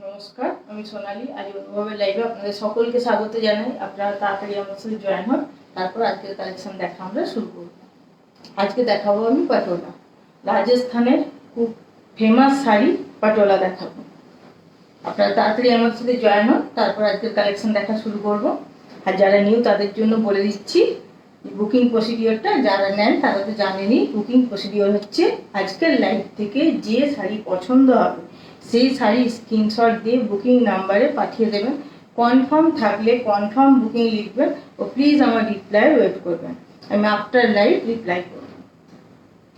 নমস্কার, আমি সোনালী। আজ অনুভবের লাইভে আপনাদের সকলকে স্বাগত জানাই। আপনারা তাড়াতাড়ি আমার সাথে জয়েন হন, তারপর আজকের কালেকশন দেখা আমরা শুরু করব। আজকে দেখাবো আমি পাটোলা, রাজস্থানের খুব ফেমাস শাড়ি পাটোলা দেখাবো। আপনারা তাড়াতাড়ি আমার সাথে জয়েন হন, তারপর আজকের কালেকশন দেখা শুরু করব। আর যারা নিউ তাদের জন্য বলে দিচ্ছি বুকিং প্রসিডিওরটা, যারা নেন তারা তো জানেনই। বুকিং প্রসিডিওর হচ্ছে আজকের লাইভ থেকে যে শাড়ি পছন্দ হবে সেই শাড়ি স্ক্রিনশট দিয়ে বুকিং নাম্বারে পাঠিয়ে দেবেন। কনফার্ম থাকলে কনফার্ম বুকিং লিখবেন ও প্লিজ আমার রিপ্লাই ওয়েট করবেন। আমি আফটার লাইভ রিপ্লাই করব।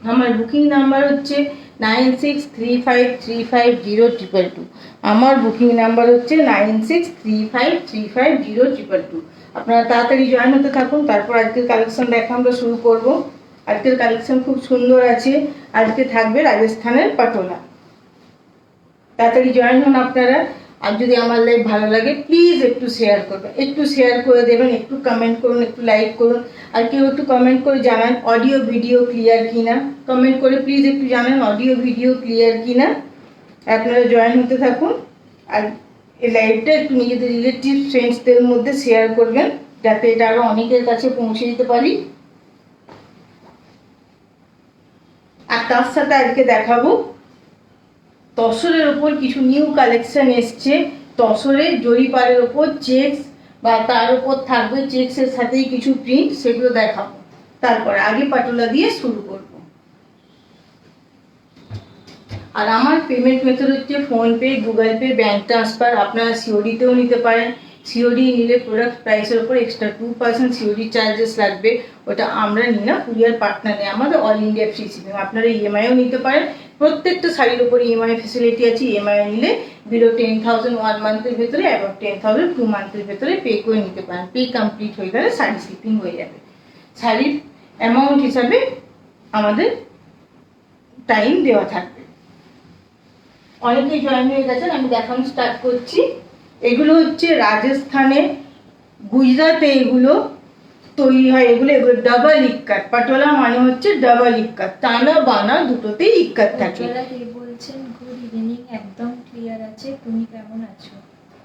আমার বুকিং নাম্বার হচ্ছে 9635350222। আমার বুকিং নাম্বার হচ্ছে 9635350222। আপনারা তাড়াতাড়ি জয়েন হতে থাকুন, তারপর আজকের কালেকশন দেখা আমরা শুরু করব। আজকের কালেকশন খুব সুন্দর আছে। আজকে থাকবে রাজস্থানের পাটোলা। তাড়াতাড়ি জয়েন হন আপনারা। আর যদি আমার লাইভ ভালো লাগে প্লিজ একটু শেয়ার করবেন, একটু শেয়ার করে দেবেন, একটু কমেন্ট করুন, একটু লাইক করুন। আর কেউ একটু কমেন্ট করে জানান অডিও ভিডিও ক্লিয়ার কিনা। কমেন্ট করে প্লিজ একটু জানান অডিও ভিডিও ক্লিয়ার কিনা। আপনারা জয়েন হতে থাকুন। আর এই লাইভটা একটু নিজেদের রিলেটিভ ফ্রেন্ডসদের মধ্যে শেয়ার করবেন, যাতে এটা আরও অনেকের কাছে পৌঁছে দিতে পারি। আর তার সাথে আজকে দেখাবো তসরের ওপর কিছু নিউ কালেকশন এসছে। তসরের জরিপারের ওপর চেক্স বা তার উপর থাকবে চেক্সের সাথেই কিছু প্রিন্ট, সেগুলো দেখাবো। তারপরে আগে পাটোলা দিয়ে শুরু করব। আর আমার পেমেন্ট মেথড হচ্ছে PhonePe, Google pay, bank transfer. আপনারা সিওডিতেও নিতে পারেন। সিওডি নিলে প্রোডাক্ট প্রাইসের উপর এক্সট্রা 2% সিওডি চার্জেস লাগবে। ওটা আমরা নিই না, কুরিয়ার পার্টনার নেই আমাদের, অল ইন্ডিয়া ফ্রি শিপিং। আপনারা ইএমআইও নিতে পারেন। প্রত্যেকটা শাড়ির উপর ইএমআই ফেসিলিটি আছে। ইএমআই নিলে বিলো 10,000 1 মান্থের ভেতরে এবং 10,000 2 মান্থের ভেতরে পে করে নিতে পারেন। পে কমপ্লিট হয়ে গেলে শাড়ি শিপিং হয়ে যাবে। শাড়ির অ্যামাউন্ট হিসাবে আমাদের টাইম দেওয়া থাকবে। অনেকেই জয়েন হয়ে গেছেন, আমি দেখানো স্টার্ট করছি। এগুলো হচ্ছে রাজস্থানে, গুজরাটে এগুলো তৈরি হয়। এগুলো ডাবল ইক্কাত। পাটোলা মানে হচ্ছে ডাবল ইক্কাত, টানা বানা দুটোতেই ইক্কাত থাকে। বলছেন গুড ইভিনিং, একদম ক্লিয়ার আছে। তুমি কেমন আছো?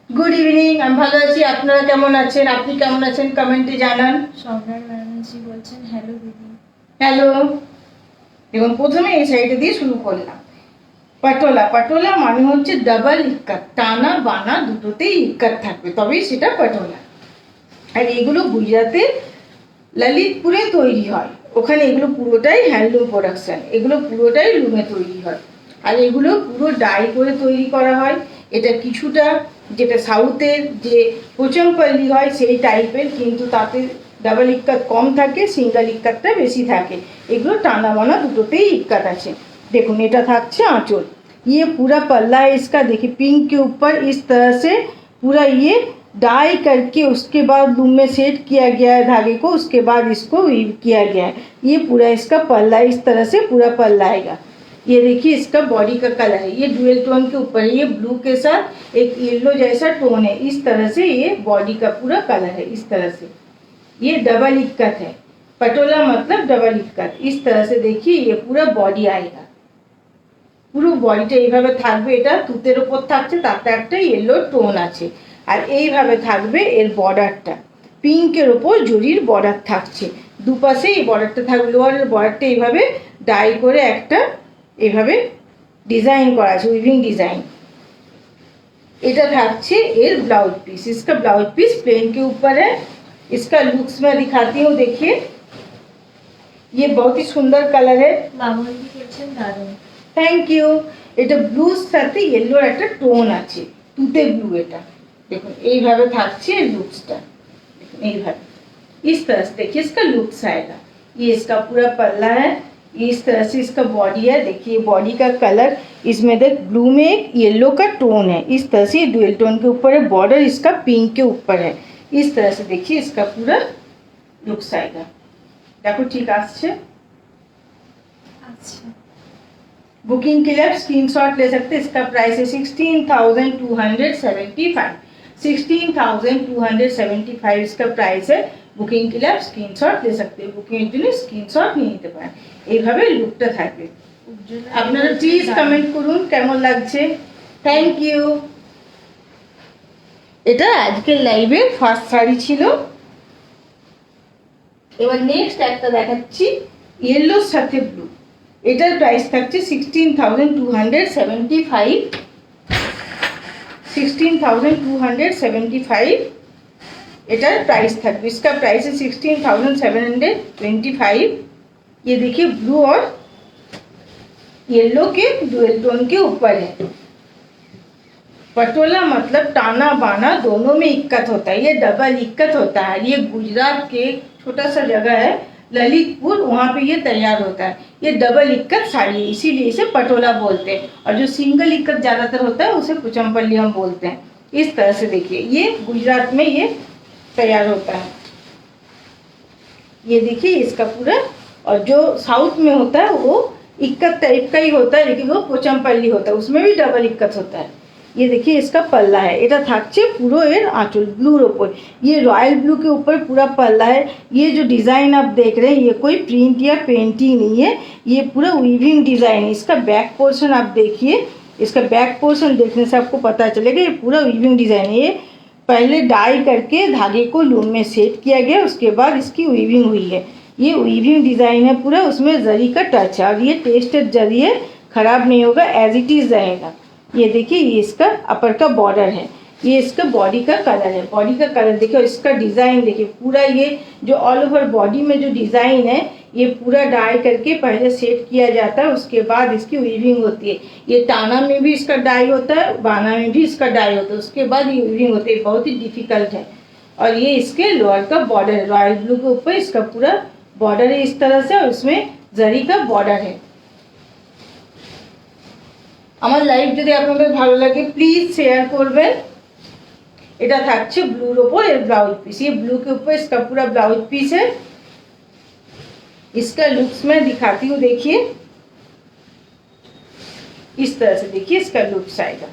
গুড ইভিনিং, আমি ভালো আছি। আপনারা কেমন আছেন? আপনি কেমন আছেন কমেন্টে জানান। সম্রাট ব্যানার্জি বলছেন হ্যালো দিদি। হ্যালো। এবং প্রথমে এই শাড়িটা দিয়ে শুরু করলাম। পাটোলা, পাটোলা মানে হচ্ছে ডাবল ইক্কাত, টানা বানা দুটোতেই ইক্কাত থাকবে, তবেই সেটা পাটোলা। আর এগুলো গুজরাতে ললিতপুরে তৈরি হয়। ওখানে এগুলো পুরোটাই হ্যান্ডলুম প্রোডাকশন, এগুলো পুরোটাই লুমে তৈরি হয়। আর এগুলো পুরো ডাই করে তৈরি করা হয়। এটা কিছুটা যেটা সাউথের যে পোচমপল্লি হয় সেই টাইপের, কিন্তু তাতে ডাবল ইক্কাত কম থাকে, সিঙ্গেল ইক্কাতটা বেশি থাকে। এগুলো টানা বানা দুটোতেই ইক্কাত আছে। देखो এটা থাকছে आंचल। ये पूरा पल्ला है इसका। देखिए पिंक के ऊपर इस तरह से पूरा ये डाई करके उसके बाद लूम में सेट किया गया है धागे को, उसके बाद इसको वीव किया गया है। ये पूरा इसका पल्ला, इस तरह से पूरा पल्ला आएगा। ये देखिए इसका बॉडी का कलर है, ये डुअल टोन के ऊपर है। ये ब्लू के साथ एक येलो जैसा टोन है। इस तरह से ये बॉडी का पूरा कलर है। इस तरह से ये डबल इक्कत है। पटोला मतलब डबल इक्कत। इस तरह से देखिए ये पूरा बॉडी आएगा। পুরো বডিটা এইভাবে থাকবে। এটা তুতের উপর থাকছে, তাতে একটা ইয়েলো টোন আছে। আর এইভাবে থাকবে এর বর্ডারটা, পিঙ্কের ওপর জরির বর্ডার থাকছে। দুপাশে এই বর্ডারটা থাকবে। লোয়ারের বর্ডারটা এইভাবে ডাই করে একটা এইভাবে ডিজাইন করা আছে, উইভিং ডিজাइन। এটা থাকছে এর ब्लाउज पीस। इसका ब्लाउज पीस प्लेन के ऊपर है। इसका लुक्स मैं दिखाती हूँ, देखिए ये बहुत ही सुंदर कलर है। মামুনি বলছেন দারুণ। Thank you. এটা ব্লুর সাথে ইয়েলোর একটা টোন আছে, তুতে ব্লু। এটা দেখুন এইভাবে থাকছে लुक्सটা, देखুন এইভাবে। इस तरह से देखिए इसका लुक्स आएगा। ये इसका पूरा पल्ला है। इस तरह से इसका बॉडी है। देखिए बॉडी का कलर इसमें देख ब्लू में एक येलो का टोन है। इस तरह से डुअल टोन के ऊपर है। बॉर्डर इसका पिंक के ऊपर है। इस तरह से देखिए इसका पूरा लुक्स आएगा। देखो ठीक আসছে। আচ্ছা, बुकिंग के लिए आप स्क्रीनशॉट ले सकते हैं। इसका प्राइस है 16,275। 16,275 इसका प्राइस है। बुकिंग के लिए आप स्क्रीनशॉट ले सकते हैं। बुकिंग के लिए स्क्रीनशॉट নিয়ে নিতে পারেন। এইভাবে লুকটা থাকবে। আপনারা প্লিজ কমেন্ট করুন কেমন লাগছে। Thank you. এটা আজকের লাইভের ফার্স্ট শাড়ি ছিল। এবার নেক্সট একটা দেখাচ্ছি ইয়েলোর সাথে ব্লু। এটার প্রাইস থাকছে 16,275। 16,275 एटार प्राइस थाकबे। इसका प्राइस है 16,725। ये देखिए ब्लू और येलो के डुअल टोन के ऊपर है। पटोला मतलब टाना बाना दोनों में इक्कत होता है, ये डबल इक्कत होता है। ये गुजरात के छोटा सा जगह है ललितपुर, वहाँ पे ये तैयार होता है। ये डबल इक्कत साड़ी है, इसीलिए इसे पटोला बोलते हैं। और जो सिंगल इक्कत ज़्यादातर होता है उसे पुचमपल्ली हम बोलते हैं। इस तरह से देखिए ये गुजरात में ये तैयार होता है। ये देखिए इसका पूरा, और जो साउथ में होता है वो इक्कत टाइप का ही होता है, लेकिन वो पोचमपल्ली होता है, उसमें भी डबल इक्कत होता है। ये देखिए इसका पल्ला है, এটা থাকছে পুরো এর आंचल ब्लूर ऊपर। ये रॉयल ब्लू के ऊपर पूरा पल्ला है। ये जो डिज़ाइन आप देख रहे हैं ये कोई प्रिंट या पेंटिंग नहीं है, ये पूरा वीविंग डिज़ाइन है। इसका बैक पोर्शन आप देखिए, इसका बैक पोर्शन देखने से आपको पता चलेगा ये पूरा वीविंग डिज़ाइन है। ये पहले डाई करके धागे को लूम में सेट किया गया, उसके बाद इसकी वीविंग हुई है। ये वीविंग डिज़ाइन है पूरा, उसमें जरी का टच है और ये टेस्टेड जरी है, ख़राब नहीं होगा, एज इट इज़ रहेगा। ये देखिए ये इसका अपर का बॉर्डर है, ये इसका बॉडी का कलर है। बॉडी का कलर देखिए और इसका डिज़ाइन देखिए पूरा, ये जो ऑल ओवर बॉडी में जो डिज़ाइन है ये पूरा डाई करके पहले सेट किया जाता है, उसके बाद इसकी वीविंग होती है। ये टाना में भी इसका डाई होता है, बाना में भी इसका डाई होता है, उसके बाद ये वीविंग होती है। बहुत ही डिफिकल्ट है। और ये इसके लोअर का बॉर्डर है, रॉयल ब्लू के ऊपर इसका पूरा बॉर्डर है इस तरह से, और इसमें जरी का बॉर्डर है। আমার লাইভ যদি আপনাদের ভালো লাগে प्लीज शेयर করবেন। এটা থাকছে ব্লুর উপর এর ব্লাউজ পিস, ये ब्लू के ऊपर इसका पूरा ब्लाउज पीस है। इसका लुक्स मैं दिखाती हूँ, देखिए इस तरह से, देखिए इसका लुक्स आएगा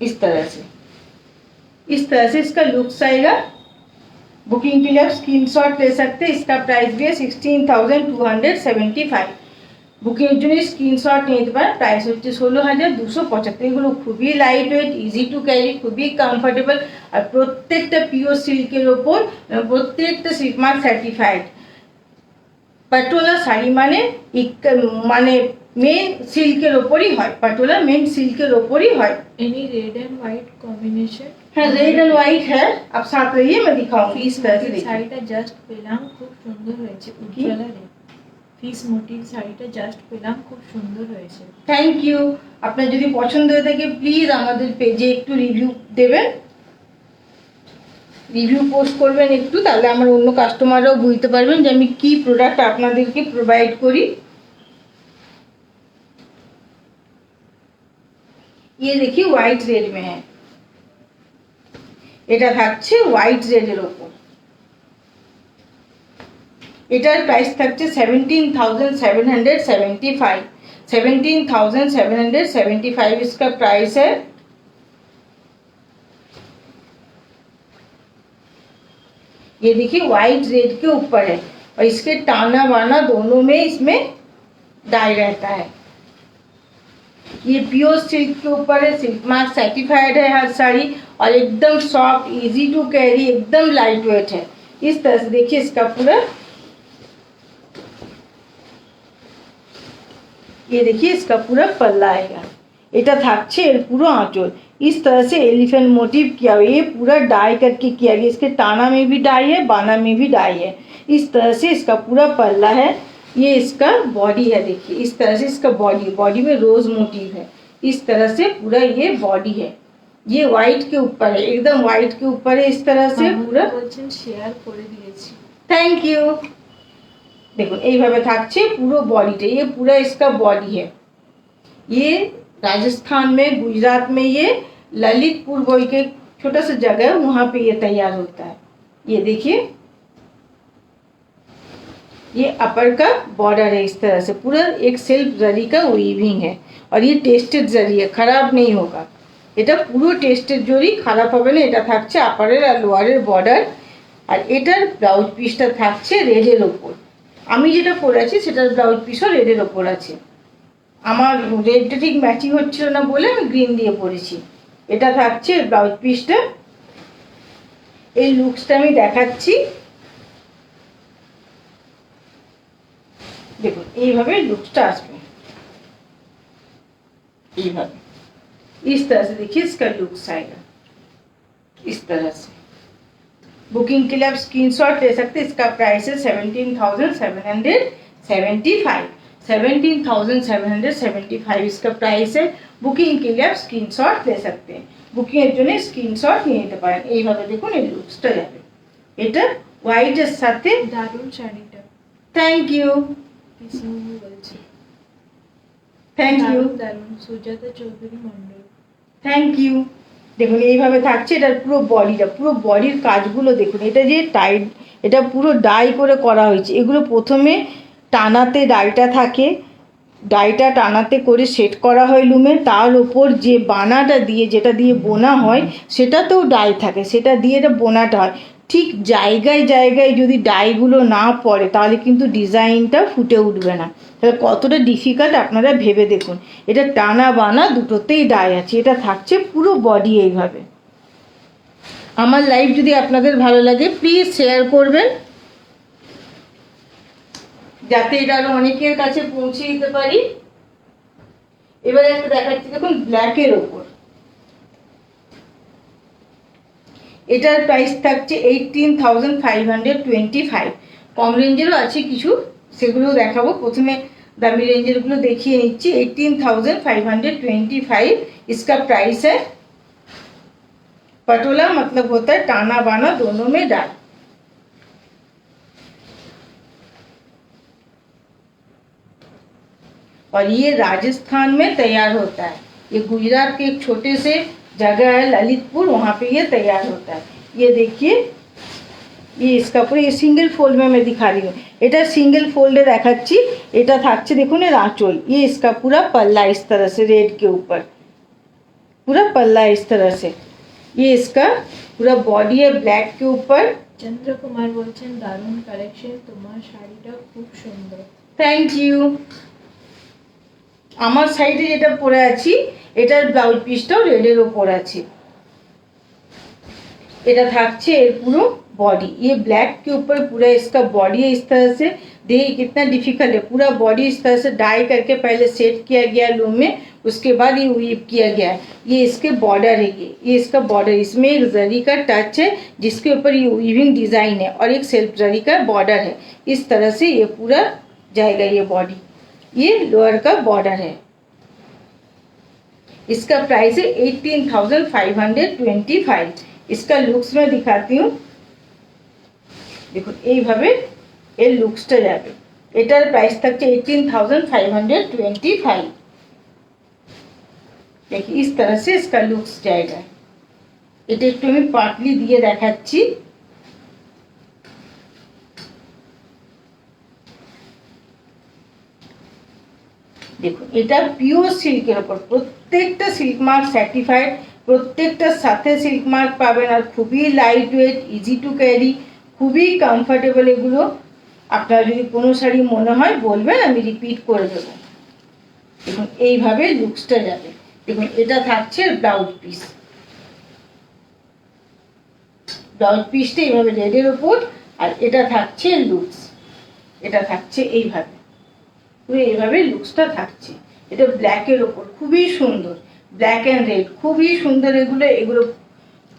इस तरह से, इस तरह से इसका लुक्स आएगा। बुकिंग के लिए आप स्क्रीनशॉट ले सकते हैं। इसका प्राइस भी है 16,275। বুকিংয়ের জন্য স্ক্রিনশট নিতে পারেন। প্রাইস হচ্ছে 16,275। এগুলো খুবই light weight, easy to carry, খুবই কমফোর্টেবল, আর প্রত্যেকটা পিওর সিল্কের ওপর, প্রত্যেকটা silk mark certified. Patola sari মানে মানে মেন সিল্কের ওপরই হয়, পাটোলা মেন সিল্কের ওপরই হয়। Any red and white combination? হ্যাঁ रेड एंड व्हाइट है। आप साथ रहिए, मैं दिखाऊंगी इस तरह से। देखिए শাড়িটা জাস্ট পেলাম, খুব সুন্দর হয়েছে, উজ্জ্বলা রে পিস মোটিভ শাড়িটা জাস্ট পেলাম, খুব সুন্দর হয়েছে। Thank you. আপনার যদি পছন্দ হয়ে থাকে প্লিজ আমাদের পেজে একটু রিভিউ দেবেন, রিভিউ পোস্ট করবেন একটু, তাহলে আমার অন্য কাস্টমাররাও বুঝতে পারবেন যে আমি কি প্রোডাক্ট আপনাদেরকে প্রোভাইড করি। ये देखिए व्हाइट रेड में है, এটা থাকছে হোয়াইট রেডের ওপর। এটার প্রাইস থাকছে 17,775। 17,775 इसका प्राइस है। ये देखिए व्हाइट रेड के ऊपर है, और इसके टाना बाना दोनों में इसमें डाई रहता है। ये प्योर सिल्क के ऊपर है, सिल्क मार्क सर्टिफाइड है हर साड़ी, और एकदम सॉफ्ट, इजी टू कैरी, एकदम लाइट वेट है। इस तरह से देखिए इसका पूरा, ये देखिए इसका पूरा पल्ला आएगा। এটা থাকছে এর পুরো आंचल। इस तरह से एलिफेंट मोटिव किया हुआ, ये पूरा डाई करके किया गया। इसके टाना में भी डाई है, बाना में भी डाई है। इस तरह से इसका पूरा पल्ला है। ये इसका बॉडी है, देखिए इस तरह से इसका बॉडी में रोज मोटिव है। इस तरह से पूरा ये बॉडी है। ये व्हाइट के ऊपर है, एकदम व्हाइट के ऊपर है। इस तरह से पूरा শেয়ার করে দিয়েছি। Thank you. देखो এইভাবে থাকছে পুরো বডিটা, ये पूरा इसका बॉडी है। ये राजस्थान में, गुजरात में, ये ललितपुर बोल के छोटा सा जगह है, वहाँ पे ये तैयार होता है। ये देखिए ये अपर का बॉर्डर है, इस तरह से पूरा एक सिल्क जरी का वीविंग है, और ये टेस्टेड जरी है, खराब नहीं होगा। এটা পুরো টেস্টেড জরি, খারাপ হবে না। এটা থাকছে আপারের আর লোয়ারের বর্ডার, আর এটার ব্লাউজ পিসটা থাকছে রেডের ওপর। আমি যেটা পরেছি সেটার ব্লাউজ পিসও রেডের ওপর আছে। আমার রেডটা ঠিক ম্যাচিং হচ্ছিল না বলে আমি গ্রিন দিয়ে পরেছি। এটা থাকছে ব্লাউজ পিসটা, এই লুকসটা আমি দেখাচ্ছি। देखो এইভাবে लुक्सটা আসবে, এইভাবে इस तरह से देखिए इसका लुक्स आएगा इस तरह से। बुकिंग के लिए आप स्क्रीनशॉट ले सकते हैं। इसका प्राइस है 17,775। 17,775 इसका प्राइस है। बुकिंग के लिए आप स्क्रीनशॉट ले सकते हैं। বুকিং এর জন্য স্ক্রিনশট নিয়ে নিতে পারেন। এইভাবে দেখুন এই লুকসটা যাবে। এটা হোয়াইটের সাথে দারুণ শাড়িটা। থ্যাংক ইউ, পিসিমণি বলছি। থ্যাংক ইউ, দারুণ। সুজাতা চৌধুরী মন্ডল। Thank you. দেখুন এইভাবে থাকছে। এটার পুরো বডিটা, পুরো বডির কাজগুলো দেখুন। এটা যে টাইট, এটা পুরো ডাই করে করা হয়েছে। এগুলো প্রথমে টানাতে ডাইটা থাকে, ডাইটা টানাতে করে সেট করা হয় লুমে। তার ওপর যে বানাটা দিয়ে, যেটা দিয়ে বোনা হয় সেটাতেও ডাই থাকে, সেটা দিয়ে এটা বোনাটা হয়। ঠিক জায়গায় জায়গায় যদি ডাইগুলো না পড়ে তাহলে কিন্তু ডিজাইনটা ফুটে উঠবে না। তাহলে কতটা ডিফিকাল্ট আপনারা ভেবে দেখুন। এটা টানা বানা দুটোতেই ডাই আছে। এটা থাকছে পুরো বডি এইভাবে। আমার লাইভ যদি আপনাদের ভালো লাগে প্লিজ শেয়ার করবেন, যাতে এটা আরো অনেকের কাছে পৌঁছে দিতে পারি। এবারে একটা দেখাচ্ছি, দেখুন ব্ল্যাকের ওপর। এটার প্রাইস থাকছে 18,525। কম রেঞ্জেরও আছে কিছু, সেগুলো দেখাবো। প্রথমে দামি রেঞ্জেরগুলো देখিয়ে নিচ্ছি। 18,525 इसका प्राइस है। पटोला मतलब होता है टाना बाना दोनों में डाल। और ये राजस्थान में तैयार होता है। ये गुजरात के एक छोटे से जगह है ललितपुर, वहाँ पे ये तैयार होता है। ये देखिए, ये इसका पूरा ये सिंगल फोल्ड में मैं दिखा रही हूँ। এটা सिंगल फोल्डे দেখাচ্ছি। এটা থাকছে দেখুন এর আঁচল। ये इसका पूरा पल्ला इस तरह से रेड के ऊपर, पूरा पल्ला इस तरह से। ये इसका पूरा बॉडी है ब्लैक के ऊपर। চন্দ্র কুমার বলছেন দারুণ কালেকশন, তোমার শাড়িটা খুব সুন্দর। Thank you. আমার সাইডে যেটা পরে আছি এটার ব্লাউজ পিসটাও রেডের ওপর আছে। এটা থাকছে এর পুরো बॉडी। ये ब्लैक के ऊपर पूरा इसका बॉडी है इस तरह से। देखिए कितना डिफिकल्ट है। पूरा बॉडी इस तरह से डाई करके पहले सेट किया गया लूम में, उसके बाद ये वीव किया गया है। ये इसके बॉर्डर है, ये इसका बॉर्डर। इसमें एक जरी का टच है जिसके ऊपर ये वीविंग डिजाइन है और एक सेल्फ जरी का बॉर्डर है। इस तरह से ये पूरा जाएगा ये बॉडी। ये लोअर का बॉर्डर है। इसका प्राइस है 18,525। इसका लुक्स मैं दिखाती हूँ। দেখুন এইভাবে এর লুকসটা যাবে। এটার প্রাইস থাকছে 18,525। देखिए इस तरह से इसका लुक्स जाएगा। এটা একটু আমি পাতলি দিয়ে দেখাচ্ছি। দেখুন এটা পিওর সিল্কের উপর, প্রত্যেকটা সিল্ক মার্ক সার্টিফাইড, প্রত্যেকটার সাথে সিল্ক মার্ক পাবেন। আর খুবই light weight, easy to carry, খুবই কমফর্টেবল। এগুলো আপনার যদি কোনো শাড়ি মনে হয় বলবেন, আমি রিপিট করে দেবো। দেখুন এইভাবে লুকসটা যাবে। দেখুন এটা থাকছে ব্লাউজ পিস। ব্লাউজ পিসটা এইভাবে রেডের ওপর, আর এটা থাকছে লুকস। এটা থাকছে এইভাবে, পুরো এইভাবে লুকসটা থাকছে। এটা ব্ল্যাকের ওপর, খুবই সুন্দর। ব্ল্যাক অ্যান্ড রেড খুবই সুন্দর। এগুলো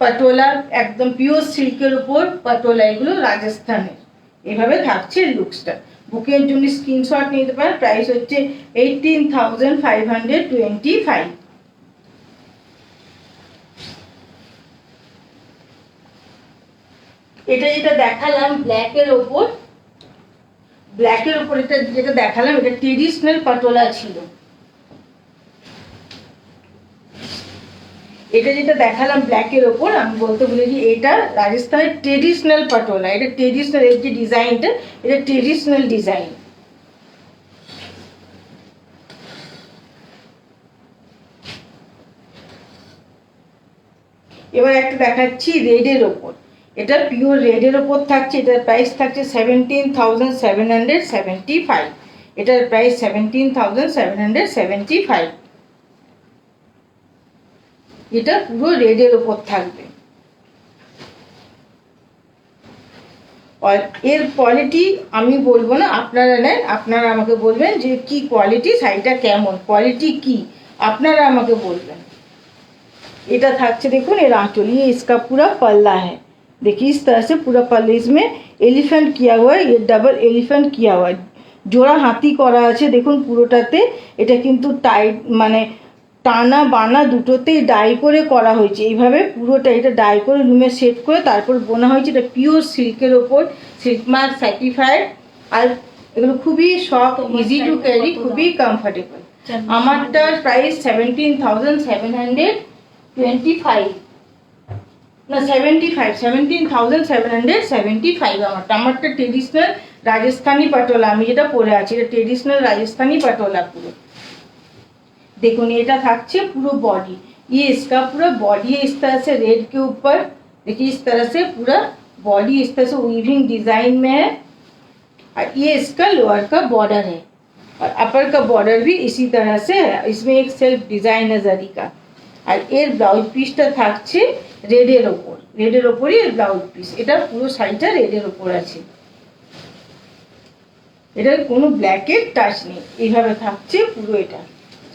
पटोला एकदम पियोर सिल्केर ऊपर पटोला, एगुलो राजस्थानेर। एभाবে থাকছে লুকসটা। বুকের জন্য স্ক্রিনশট নিতে পারেন। প্রাইস হচ্ছে 18,525। এটা যেটা দেখালাম ব্ল্যাকের ওপর, ব্ল্যাকের ওপর এটা যেটা দেখালাম এটা ট্রেডিশনাল পটোলা ছিল। এটা যেটা দেখালাম ব্ল্যাকের ওপর, আমি বলতে ভুলেছি এটা রাজস্থানের ট্রেডিশনাল পটোলা। এটা ট্রেডিশনাল, এর যে ডিজাইনটা এটা ট্রেডিশনাল ডিজাইন। এবার একটা দেখাচ্ছি রেডের ওপর। এটা পিওর রেডের ওপর থাকছে। এটার প্রাইস থাকছে 17,775। এটার প্রাইস 17,775। এটা পুরো রেডের ওপর থাকবে। আর এর কোয়ালিটি আমি বলবো না, আপনারা নেন, আপনারা আমাকে বলবেন যে কি কোয়ালিটি, শাড়িটা কেমন, কোয়ালিটি কি, আপনারা আমাকে বলবেন। এটা থাকছে দেখুन ये आंचल, ये इसका पूरा पल्ला है। देखिए इस तरह से पूरा पल्ला, इसमें एलिफेंट किया हुआ है, ये डबल एलिफेंट किया हुआ है, জোড়া হাতি করা আছে দেখুন পুরোটাতে। এটা কিন্তু টাইট মানে টানা বানা দুটোতেই ডাই করে করা হয়েছে, এইভাবে পুরোটা এটা ডাই করে লুমে সেট করে তারপর বোনা হয়েছে। এটা পিওর সিল্কের ওপর, সিল্ক মার্ক সার্টিফাইড, আর এগুলো খুবই সফট, ইজি টু ক্যারি, খুবই কমফর্টেবল। আমারটার প্রাইস 17,725 না 17,775 আমারটা ট্রেডিশনাল राजस्थानी पटोला, আমি যেটা পরে আছি এটা ট্রেডিশনাল राजस्थानी पटोला পুরো। देखो এটা থাকছে পুরো बॉडी, ये इसका पूरा बॉडी है इस तरह से रेड के ऊपर। देखिए इस तरह से पूरा बॉडी इस तरह से वीविंग डिजाइन में है, और ये इसका लोअर का बॉर्डर है, और अपर का बॉर्डर भी इसी तरह से है। इसमें एक सेल्फ डिजाइन है जरी का, और এর ব্লাউজ পিসটা থাকছে রেডের ওপর, রেডের ওপরই এর ব্লাউজ পিস। এটা পুরো শাড়িটা রেডের ওপর আছে, এটার কোনো ব্ল্যাকের টাচ নেই, এইভাবে থাকছে পুরো। এটা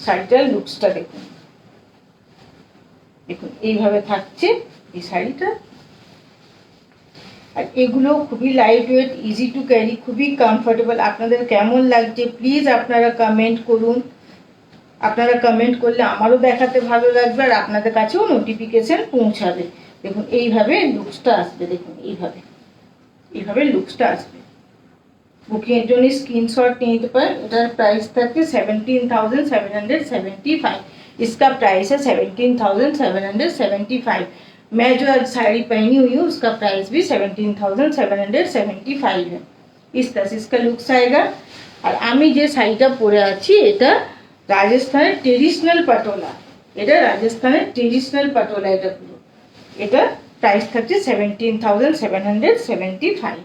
শাড়িটার লুকসটা দেখুন, দেখুন এইভাবে থাকছে এই শাড়িটা। আর এগুলো খুবই light weight, easy to carry, খুবই কমফোর্টেবল। আপনাদের কেমন লাগছে প্লিজ আপনারা কমেন্ট করুন। আপনারা কমেন্ট করলে আমারও দেখাতে ভালো লাগবে, আর আপনাদের কাছেও নোটিফিকেশন পৌঁছাবে। দেখুন এইভাবে লুকসটা আসবে, দেখুন এইভাবে, এইভাবে লুকসটা আসবে। বুকিংয়ের জন্য স্ক্রিনশট নিয়ে নিতে পারেন। এটার প্রাইস থাকে 17,775, इसका प्राइस है 17,775। मैं जो आज साड़ी पहनी हुई हूँ उसका प्राइस भी 17,775 है। इस तरह से इसका लुक्स आएगा। और আমি যে শাড়িটা পরে আছি এটা রাজস্থানের ট্রেডিশনাল পাটোলা, এটা রাজস্থানের ট্রেডিশনাল পাটোলা। এটা পুরো, এটা প্রাইস থাকছে 17,775।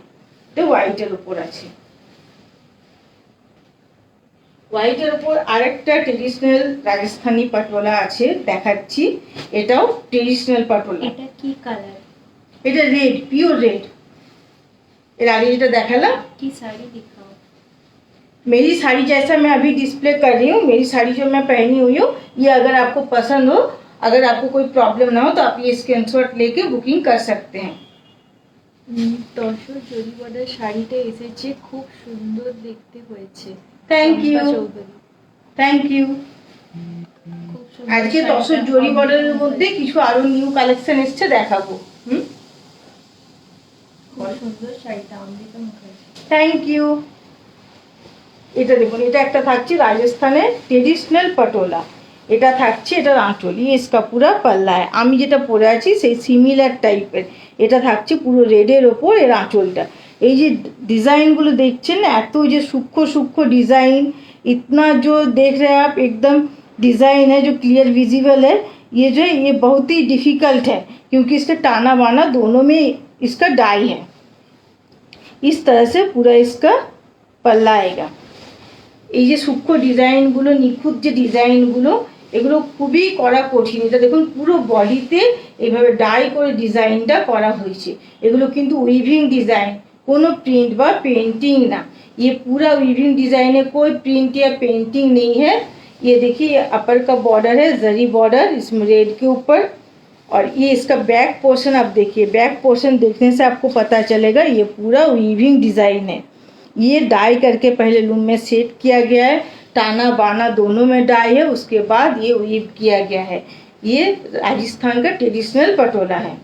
এটা হোয়াইটের উপর আছে। হোয়াইটের উপর আরেকটা ট্রেডিশনাল রাজস্থানী পাটোলা আছে, দেখাচ্ছি। এটাও ট্রেডিশনাল পাটোলা। এটা কি কালার? এটা রেড, পিওর রেড। এর আগে যেটা দেখালাম, কি শাড়ি दिखाओ। मेरी साड़ी जैसा मैं अभी डिस्प्ले कर रही हूँ, मेरी साड़ी जो मैं पहनी हुई हूँ, ये अगर आपको पसंद हो, अगर आपको कोई प्रॉब्लम ना हो तो आप ये स्क्रीनशॉट लेके बुकिंग कर सकते हैं। তসর জরি বর্ডার শাড়িটা এসেছে, খুব সুন্দর দেখতে হয়েছে। Thank you, thank you. খুব সুন্দর। আজকে তসর জরি বর্ডারের মধ্যে কিছু আরো নিউ কালেকশন এসেছে, দেখাবো। খুব সুন্দর শাড়িটা, অমৃতা মুখার্জি। Thank you. এটা দেখুন, এটা একটা থাকছে রাজস্থানের ট্রেডিশনাল পটোলা। এটা থাকছে এটার আঁচল, इसका पूरा पल्ला है। আমি যেটা পরে আছি সেই সিমিলার টাইপের। এটা থাকছে পুরো রেডের ওপর এর আঁচলটা। এই যে ডিজাইনগুলো দেখছেন না, এত যে সূক্ষ্ম সূক্ষ্ম ডিজাइन, इतना जो देख रहे हैं आप एकदम डिज़ाइन है जो क्लियर विजिबल है। ये जो है ये बहुत ही डिफ़िकल्ट है, क्योंकि इसका टाना बाना दोनों में इसका डाई है। इस तरह से पूरा इसका पल्ला आएगा। এই যে সূক্ষ্ম ডিজাইনগুলো, নিখুঁত যে ডিজাইনগুলো, এগুলো খুবই করা কঠিন। এটা দেখুন পুরো বডিতে এইভাবে ডাই করে ডিজাইনটা করা হয়েছে। এগুলো কিন্তু উইভিং ডিজাইন, কোনো প্রিন্ট বা पेंटिंग ना। ये पूरा वीविंग डिजाइन है, कोई प्रिंट या पेंटिंग नहीं है। ये देखिए अपर का बॉर्डर है, जरी बॉर्डर इसमें रेड के ऊपर, और ये इसका बैक पोर्शन आप देखिए। बैक पोर्शन देखने से आपको पता चलेगा ये पूरा वीविंग डिजाइन है। ये डाई करके पहले लूम में सेट किया गया है, टाना बाना दोनों में डाई है, उसके बाद ये वीव किया गया है। ये राजस्थान का ट्रेडिशनल पटोला है।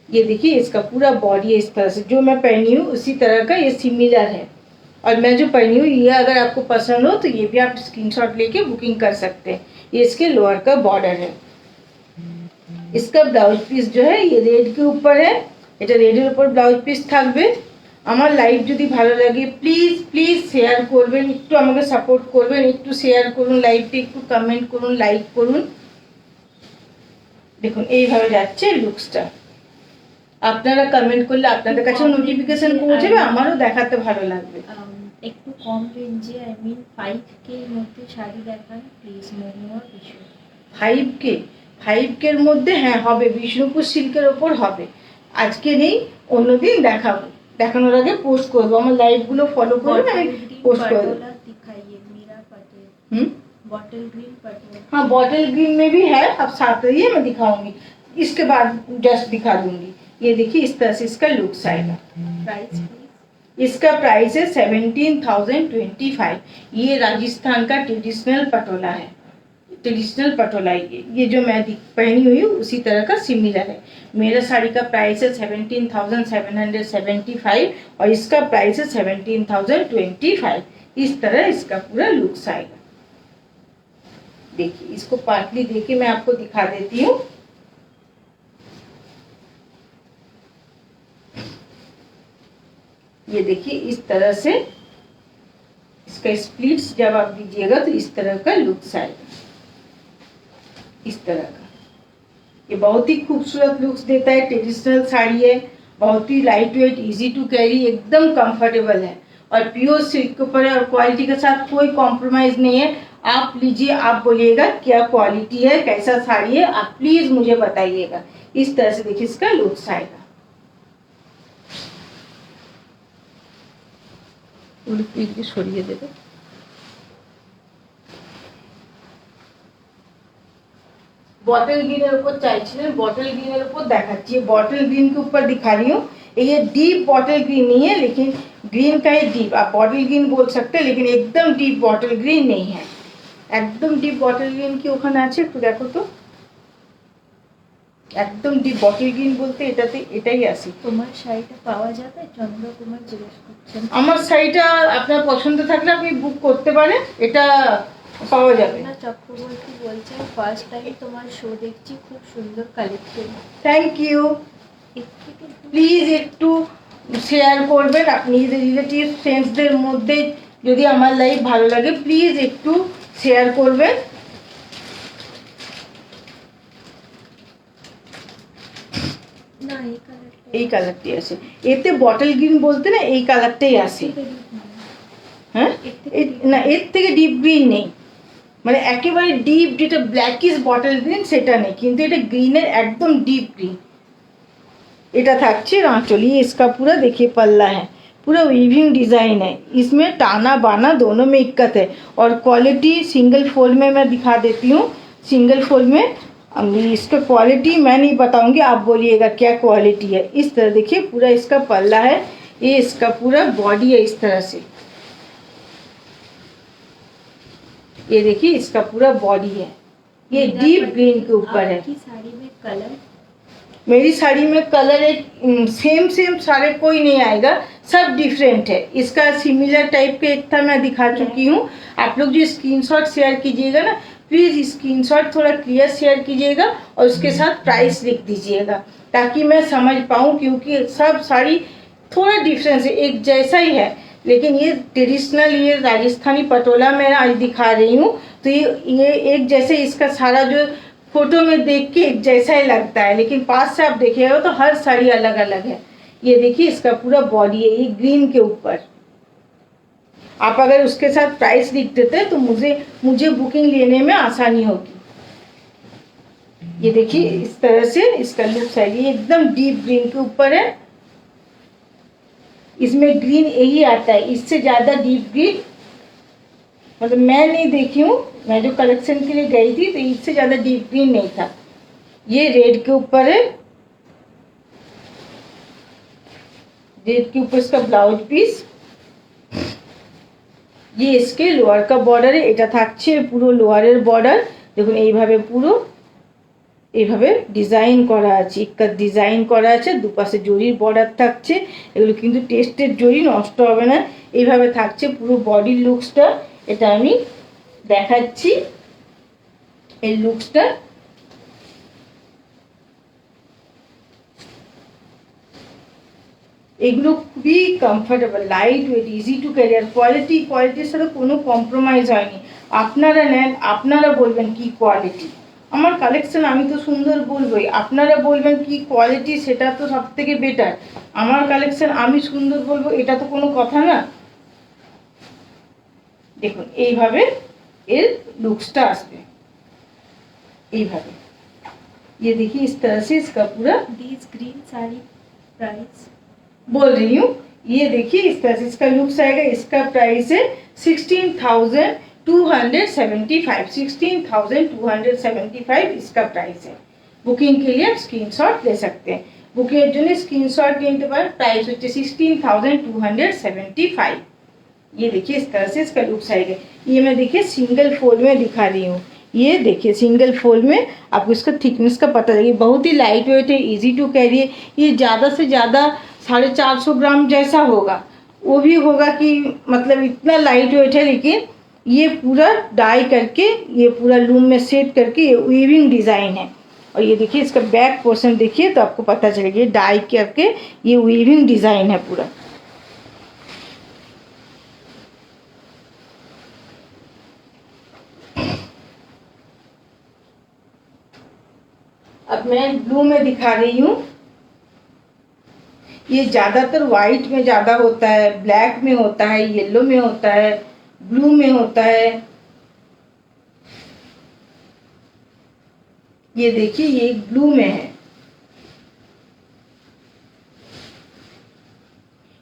ये देखिए इसका पूरा बॉडी है इस तरह से, जो मैं पहनी हूँ उसी तरह का ये सिमिलर है। और मैं जो पहनी हूँ ये अगर आपको पसंद हो तो ये भी आप स्क्रीनशॉट लेके बुकिंग कर सकते हैं। ये इसके लोअर का बॉर्डर है। इसका ब्लाउज पीस जो है ये रेड के ऊपर है, এটা রেডের উপর ব্লাউজ পিস থাকবে। আমার লাইভ যদি ভালো লাগে প্লিজ প্লিজ শেয়ার করবেন, একটু আমাকে সাপোর্ট করবেন, একটু শেয়ার করুন লাইভটি, একটু কমেন্ট করুন, লাইক করুন। দেখুন এইভাবে যাচ্ছে লুকসটা। আপনারা কমেন্ট করলে আপনাদের কাছেও নোটিফিকেশন পৌঁছবে, আমারও দেখাতে ভালো লাগবে। একটু কম রেঞ্জে, আই মিন 5K এর মধ্যে শাড়ি দেখান please. Mahua Bishu 5K, 5K এর মধ্যে হ্যাঁ হবে, বিষ্ণুপুর সিল্কের ওপর হবে। আজকে নেই, অন্যদিন দেখাবো। দেখানোর আগে পোস্ট করবো, আমার লাইভগুলো ফলো করবে, আমি पोस्ट कर दूँ। दिखाइए मीरा पटेल, बॉटल ग्रीन पटेल। हाँ बॉटल ग्रीन में भी है, अब साथ रहिए मैं दिखाऊंगी, इसके बाद जस्ट दिखा दूंगी। ये देखिए इस तरह से इसका लुक्स आएगा। Price please. इसका प्राइस है 17,025। ये राजस्थान का ट्रेडिशनल पटोला है, ट्रेडिशनल पटोला। ये जो मैं पहनी हुई हूँ उसी तरह का सिमिलर है। मेरा साड़ी का प्राइस है 17,775 और इसका प्राइस है 17,025। इस तरह इसका पूरा लुक्स आएगा। देखिए इसको पार्टली देके मैं आपको दिखा देती हूँ। ये देखिए इस तरह से इसका स्प्लिट्स जब आप दीजिएगा तो इस तरह का लुक्स आएगा, इस तरह का। ये बहुत ही खूबसूरत लुक्स देता है, ट्रेडिशनल साड़ी है, बहुत ही light weight, easy to carry, एकदम कंफर्टेबल है और प्योर सिल्क के ऊपर है और क्वालिटी के साथ कोई कॉम्प्रोमाइज नहीं है। आप लीजिए, आप बोलिएगा क्या क्वालिटी है, कैसा साड़ी है, आप प्लीज मुझे बताइएगा। इस तरह से देखिए इसका लुक्स आएगा। সরিয়ে দেবে। बॉटल ग्रीन ऊपर चाहिए, बॉटल ग्रीन ऊपर दिखाती है, बॉटल ग्रीन के ऊपर दिखा रही हूँ। ये डीप बॉटल ग्रीन नहीं है, लेकिन ग्रीन का ये डीप, आप बॉटल ग्रीन बोल सकते हैं, लेकिन एकदम डीप बॉटल ग्रीन नहीं है। एकदम डीप बॉटल ग्रीन की ওখানে আছে একটু দেখো তো, একদম ডিপ বটল গ্রিন বলতে এটাতে এটাই আছে। তোমার শাড়িটা পাওয়া যাবে? চন্দ্রকুমার জিজ্ঞেস করছেন। আমার শাড়িটা আপনার পছন্দ থাকলে আপনি বুক করতে পারেন, এটা পাওয়া যাবে। না চক্রবর্তী বলছেন ফার্স্ট টাইম তোমার শো দেখছি, খুব সুন্দর কালেকশন। Thank you. প্লিজ একটু শেয়ার করবেন, আপনি রিলেটিভ ফ্রেন্ডসদের মধ্যে যদি আমার লাইভ ভালো লাগে প্লিজ একটু শেয়ার করবেন। না এই কালারটি আছে, এতে বটল গ্রিন বলতে না এই কালারটাই আছে। হ্যাঁ না, এর থেকে ডিপ গ্রিন নেই, মানে একেবারে ডিপ যেটা ব্ল্যাকিশ বটল গ্রিন সেটা নেই, কিন্তু এটা গ্রিনের एकदम डीप ग्रीन। এটা থাকছে आंचल, ये इसका पूरा देखिए पल्ला है, पूरा वीविंग डिजाइन है, इसमें टाना बाना दोनों में इक्कत है और क्वालिटी सिंगल फोल्ड में मैं दिखा देती हूँ। सिंगल फोल्ड में इसका क्वालिटी मैं नहीं बताऊंगी, आप बोलिएगा क्या क्वालिटी है। इस तरह देखिए पूरा इसका पल्ला है, ये इसका पूरा बॉडी है इस तरह से। ये देखिए इसका पूरा बॉडी है, ये डीप ग्रीन के ऊपर है। साड़ी में कलर, मेरी साड़ी में कलर एक सेम सारे कोई नहीं आएगा, सब डिफरेंट है। इसका सिमिलर टाइप के एक था मैं दिखा चुकी हूँ। आप लोग जो स्क्रीनशॉट शेयर कीजिएगा ना, प्लीज़ स्क्रीनशॉट थोड़ा क्लियर शेयर कीजिएगा और उसके साथ प्राइस लिख दीजिएगा ताकि मैं समझ पाऊँ, क्योंकि सब साड़ी थोड़ा डिफरेंस है, एक जैसा ही है, लेकिन ये ट्रेडिशनल ये राजस्थानी पटोला मैं आज दिखा रही हूँ तो ये एक जैसे इसका सारा जो फोटो में देख के एक जैसा ही लगता है, लेकिन पास से आप देखिएगा तो हर साड़ी अलग अलग है। ये देखिए इसका पूरा बॉडी है, ये ग्रीन के ऊपर। आप अगर उसके साथ प्राइस लिख देते तो मुझे बुकिंग लेने में आसानी होगी। ये देखिए इस तरह से इसका लुक्स है, ये एकदम डीप ग्रीन के ऊपर है। इसमें ग्रीन यही आता है, इससे ज़्यादा डीप ग्रीन मतलब मैं नहीं देखी हूँ, मैं जो कलेक्शन के लिए गई थी तो इससे ज़्यादा डीप ग्रीन नहीं था। ये रेड के ऊपर है, रेड के ऊपर इसका ब्लाउज पीस, ये इसके लोअर का बॉर्डर है, এটা থাকছে পুরো লোয়ারের বর্ডার। দেখুন এইভাবে পুরো এইভাবে ডিজাইন করা আছে, ইক্কাত ডিজাইন করা আছে, দুপাশে জরির বর্ডার থাকছে, এগুলো কিন্তু টেস্টের জরি, নষ্ট হবে না। এইভাবে থাকছে পুরো বডির লুকসটা, এটা আমি দেখাচ্ছি এই লুকসটা। এগুলো খুবই comfortable, light weight, easy to carry, আর কোয়ালিটির সাথে কোনো কম্প্রোমাইজ হয়নি। আপনারা নেন, আপনারা বলবেন কি কোয়ালিটি। আমার কালেকশন আমি তো সুন্দর বলবোই, আপনারা বলবেন কি কোয়ালিটি, সেটা তো সব থেকে বেটার। আমার কালেকশন আমি সুন্দর বলবো এটা তো কোনো কথা না। দেখুন এইভাবে এর लुक्सটা আসবে এইভাবে। ये देखिए इस तरह से इसका पूरा दिस ग्रीन साड़ी प्राइस बोल रही हूँ। ये देखिए इस तरह से इसका लुक्स आएगा। इसका प्राइस है 16,275। 16,275 इसका प्राइस है। বুকিং के लिए आप স্ক্রিনশট ले सकते हैं। বুকের জন্য স্ক্রিনশট নিতে পারেন। प्राइस হচ্ছে 16,275। ये देखिए इस तरह से इसका लुक्स आएगा। ये मैं देखिए सिंगल फोल्ड में दिखा रही हूँ। ये देखिए सिंगल फोल्ड में आपको इसका थिकनेस का पता लगेगा। बहुत ही लाइट वेट है, इजी टू कैरी है। ये ज़्यादा से ज़्यादा 450 ग्राम जैसा होगा, वो भी होगा कि मतलब इतना लाइट वेट है। लेकिन ये पूरा डाई करके, ये पूरा लूम में सेट करके ये वीविंग डिज़ाइन है। और ये देखिए इसका बैक पोर्शन देखिए तो आपको पता चलेगा ये डाई करके ये वीविंग डिज़ाइन है पूरा। अब मैं ब्लू में दिखा रही हूँ। ये ज़्यादातर वाइट में ज़्यादा होता है, ब्लैक में होता है, येलो में होता है, ब्लू में होता है। ये देखिए ये ब्लू में है।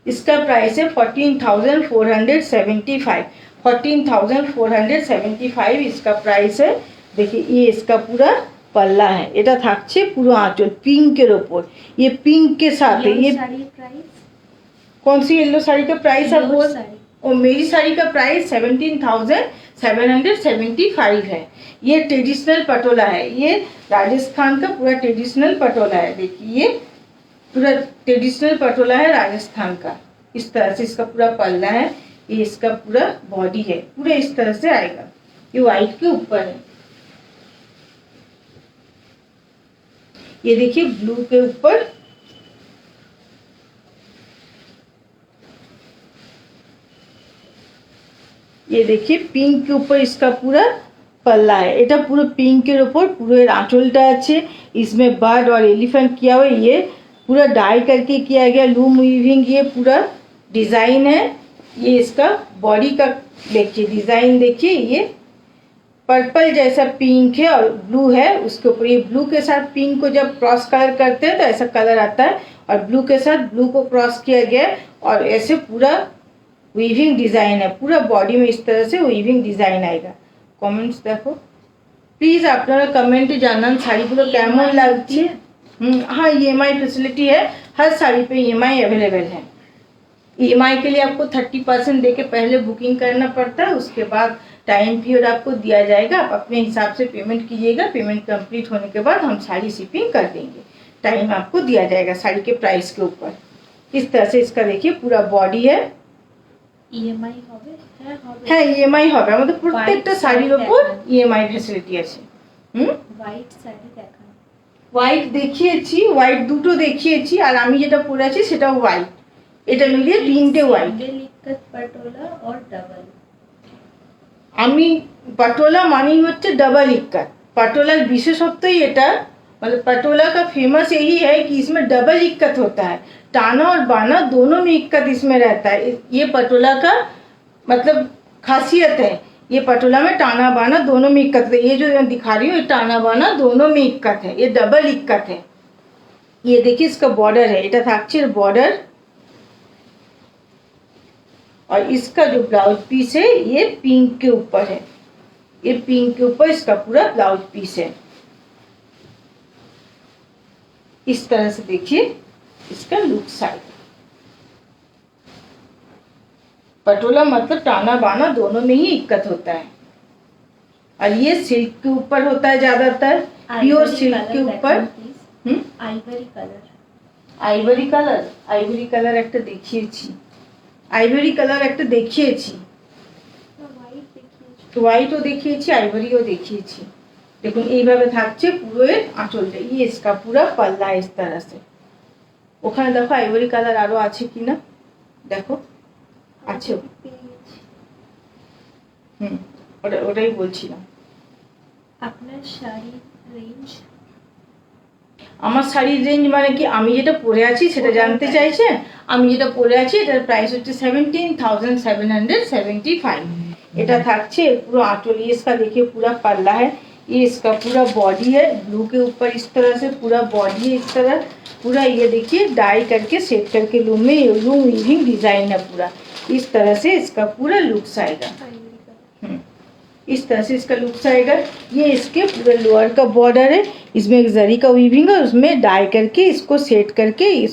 इसका प्राइस है 14,475। 14,475 इसका प्राइस है। देखिए ये इसका पूरा पल्ला है। এটা থাকছে পুরো আঁচল পিঙ্কের ওপর। ये पिंक के साथ है। ये साड़ी प्राइस कौन सी येलो साड़ी का प्राइस आप बोल? साड़ी और मेरी साड़ी का प्राइस 17,775 है। ये ट्रेडिशनल पटोला है। ये राजस्थान का पूरा ट्रेडिशनल पटोला है। देखिए ये पूरा ट्रेडिशनल पटोला है राजस्थान का। इस तरह से इसका पूरा पल्ला है। ये इसका पूरा बॉडी है, पूरा इस तरह से आएगा। ये व्हाइट के ऊपर है। ये देखिए ब्लू के ऊपर। ये देखिए पिंक के ऊपर इसका पूरा पल्ला है। এটা পুরো পিঙ্কের ওপর পুরো এর আঁচলটা আছে। इसमें बर्ड और एलिफेंट किया हुआ है। ये पूरा डाई करके किया गया लूम वीविंग। ये पूरा डिज़ाइन है। ये इसका बॉडी का देखिए डिज़ाइन देखिए। ये पर्पल जैसा पिंक है और ब्लू है उसके ऊपर। ये ब्लू के साथ पिंक को जब क्रॉस कलर करते हैं तो ऐसा कलर आता है। और ब्लू के साथ ब्लू को क्रॉस किया गया है और ऐसे पूरा वीविंग डिज़ाइन है। पूरा बॉडी में इस तरह से वीविंग डिज़ाइन आएगा। कमेंट्स देखो प्लीज़, আপনারা कमेंट জানান শাড়িগুলো কেমন লাগছে। हाँ EMI फैसिलिटी है। हर साड़ी पे EMI अवेलेबल है। EMI के लिए आपको 30% दे के पहले बुकिंग करना पड़ता है। उसके बाद टाइम पीरियड आपको दिया जाएगा। आप अपने हिसाब से पेमेंट कीजिएगा। पेमेंट कंप्लीट होने के बाद हम साड़ी शिपिंग कर देंगे। टाइम आपको दिया जाएगा साड़ी के प्राइस के ऊपर। इस तरह से इसका देखिए पूरा बॉडी है। ইএমআই হবে? হ্যাঁ হবে। হ্যাঁ EMI হবে। আমাদের প্রত্যেকটা শাড়ির ওপর EMI ফ্যাসিলিটি আছে। হোয়াইট শাড়ি দেখান। হোয়াইট দেখিয়েছি, হোয়াইট দুটো দেখিয়েছি। আর আমি যেটা পরে আছি সেটা হোয়াইট। এটা মিলিয়ে তিনটে হোয়াইট। सिंगल इक्कत पटोला और डबल। আমি पटोला मानी হচ্ছে डबल इक्कत। पटोलाর विशेषत्वই এটা, मतलब पटोला का फेमस यही है कि इसमें डबल इक्कत होता है। टाना और बाना दोनों में इक्कत इसमें रहता है। ये पटोला का मतलब खासियत है। ये पटोला में टाना बाना दोनों में इक्कत है। ये जो मैं दिखा रही हूँ ये टाना बाना दोनों में इक्कत है। ये डबल इक्कत है। ये देखिए इसका बॉर्डर है। এটা থাকছে बॉर्डर। और इसका जो ब्लाउज पीस है ये पिंक के ऊपर है। ये पिंक के ऊपर इसका पूरा ब्लाउज पीस है। इस तरह से देखिए इसका लुक साइड। पटोला मतलब टाना बाना दोनों में ही इक्कत होता है। और ये सिल्क के ऊपर होता है ज्यादातर, प्योर सिल्क के ऊपर। Ivory colour. Ivory colour, ivory colour একটা দেখিয়েছি। আইভরি কালার একটা দেখিয়েছি। হোয়াইট দেখিয়েছি। হোয়াইটও দেখিয়েছি, আইভরিও দেখিয়েছি। দেখুন এইভাবে থাকছে পুরো এর আঁচলটা। ये इसका पूरा पल्ला है इस तरह से। ওখানে দেখো আইভরি কালার আরো আছে কিনা দেখো। আছে। ওটাই বলছিলাম। আপনার শাড়ি রেঞ্জ? আমার শাড়ির রেঞ্জ মানে কি আমি যেটা পরে আছি সেটা জানতে চাইছেন? আমি যেটা পরে আছি এটার প্রাইস হচ্ছে 17,775। এটা থাকছে पूरा आंचल। ये इसका देखिए पूरा पल्ला है। ये इसका पूरा बॉडी है। ब्लू के ऊपर इस तरह से पूरा बॉडी है इस तरह। पूरा ये देखिए डाई करके सेट करके लूम में लूम वीविंग डिजाइन है पूरा। इस तरह से इसका पूरा लुक्स आएगा। इस तरह से इसका लुक्स आएगा। ये इसके पूरे लोअर का बॉर्डर है, इसमें एक जरी का वीविंग है, उसमें डाई करके इसको सेट करके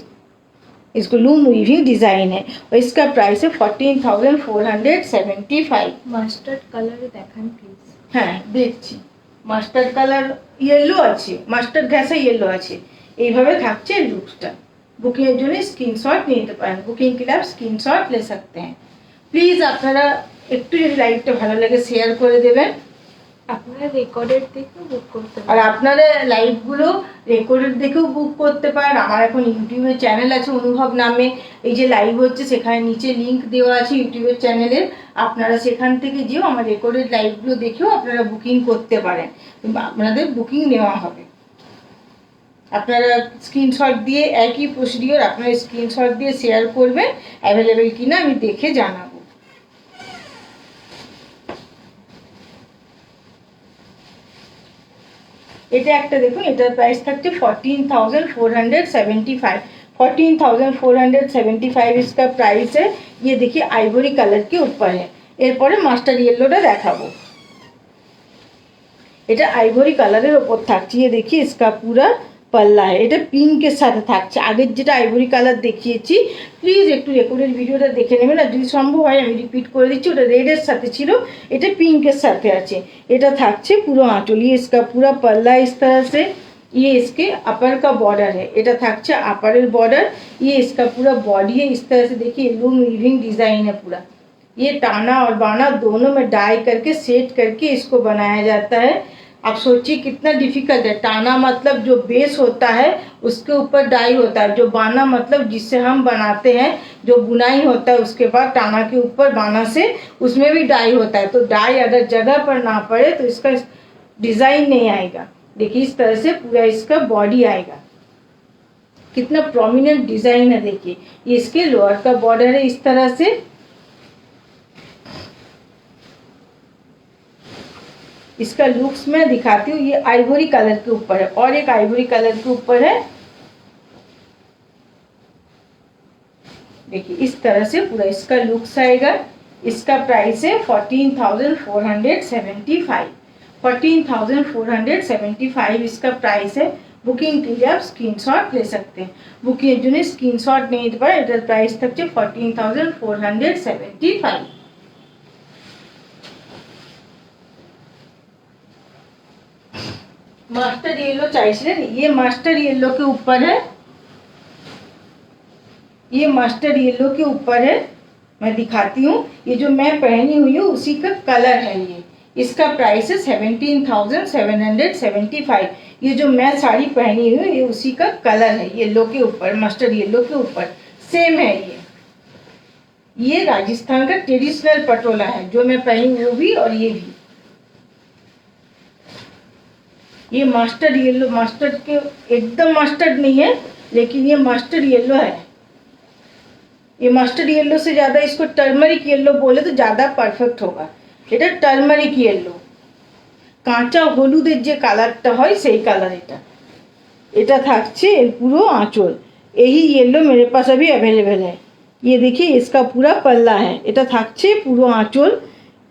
इसको लूम वीविंग डिजाइन है और इसका प्राइस है 14,475। মাস্টার্ড কালারে দেখান প্লিজ। হ্যাঁ দেখছি, মাস্টার্ড কালার ইয়েলো আছে, মাস্টার্ড ঘাসা ইয়েলো আছে, এইভাবে থাকছে লুকসটা। বুকিংয়ের জন্য স্ক্রিনশট নিয়ে নিতে পারেন, বুকিং के लिए आप স্ক্রিনশট ले सकते हैं। প্লিজ আপনারা একটু যদি লাইভটা ভালো লাগে শেয়ার করে দেবেন। আপনারা রেকর্ডেড দেখেও বুক করতে আর পারেন। আপনারা লাইভগুলো রেকর্ডেড দেখেও বুক করতে পারেন। আমার এখন ইউটিউবের চ্যানেল আছে অনুভব নামে, এই যে লাইভ হচ্ছে সেখানে নিচে লিংক দেওয়া আছে ইউটিউবের চ্যানেলের, আপনারা সেখান থেকে যেও আমার রেকর্ডেড লাইভগুলো দেখেও আপনারা বুকিং করতে পারেন, আপনাদের বুকিং নেওয়া হবে। আপনারা স্ক্রিনশট দিয়ে একই প্রসিডিওর, আপনারা স্ক্রিনশট দিয়ে শেয়ার করবেন অ্যাভেলেবেল কিনা আমি দেখে জানাবো। এটা একটা দেখুন, এটার প্রাইস থাকছে 14,475। 14,475 इसका प्राइस है। ये देखिए आइवरी कलर के ऊपर है। এরপরে মাস্টার ইয়েলোটা দেখাবো। এটা আইভরি কালারের ওপর থাকছে। ये देखिए इसका पूरा पल्ला है, এটা পিঙ্কের সাথে থাকছে। আগের যেটা আইভরি কালার দেখিয়েছি, প্লিজ একটু রেকর্ডের ভিডিওটা দেখে নেবেন, আর যদি সম্ভব হয় আমি রিপিট করে দিচ্ছি। ওটা রেডের সাথে ছিল, এটা পিঙ্কের সাথে আছে। এটা থাকছে পুরো आंचल, ये इसका पूरा पल्ला इस तरह से, ये इसके अपर का बॉर्डर है। এটা থাকছে अपर बॉर्डर, ये इसका पूरा बॉडी है। इस तरह से देखिए लूम वीविंग डिजाइन है पूरा। ये टाना और बाना दोनों में डाई करके सेट करके इसको बनाया जाता है। आप सोचिए कितना डिफिकल्ट है। टाना मतलब जो बेस होता है उसके ऊपर डाई होता है, जो बाना मतलब जिससे हम बनाते हैं, जो बुनाई होता है उसके बाद टाना के ऊपर बाना से उसमें भी डाई होता है। तो डाई अगर जगह पर ना पड़े तो इसका डिजाइन नहीं आएगा। देखिए इस तरह से पूरा इसका बॉडी आएगा, कितना प्रोमिनेंट डिजाइन है। देखिए ये इसके लोअर का बॉर्डर है इस तरह से। इसका लुक्स मैं दिखाती हूँ। ये आइवरी कलर के ऊपर है और एक आइवरी कलर के ऊपर है। देखिए इस तरह से पूरा इसका लुक्स आएगा। इसका प्राइस है 14,475। 14,475 इसका प्राइस है। बुकिंग के लिए आप स्क्रीनशॉट ले सकते हैं। बुकिंग जो स्क्रीनशॉट नहीं दे पाए, एटार प्राइस तक 14,475। मास्टर येलो चाहिए, ये मास्टर येलो के ऊपर है। ये मास्टर येलो के ऊपर है, मैं दिखाती हूँ। ये जो मैं पहनी हुई हूँ उसी का कलर है ये। इसका प्राइस है 17,775। ये जो मैं साड़ी पहनी हुई हूँ ये उसी का कलर है, येलो के ऊपर, मस्टर्ड येलो के ऊपर सेम है। ये राजस्थान का ट्रेडिशनल पटोला है, जो मैं पहनी वो भी और ये भी। ये मस्टर्ड येलो, मस्टर्ड के एकदम मस्टर्ड नहीं है लेकिन ये मस्टर्ड येलो है। ये मस्टर्ड येलो से ज़्यादा इसको टर्मरिक येलो बोले तो ज़्यादा परफेक्ट होगा। এটা টার্মারিক येलो, কাঁচা হলুদের যে কালারটা হয় সেই কালার এটা। এটা থাকছে এর পুরো আঁচল। यही येलो मेरे पास अभी अवेलेबल है। ये देखिए इसका पूरा पल्ला है। এটা থাকছে পুরো আঁচল,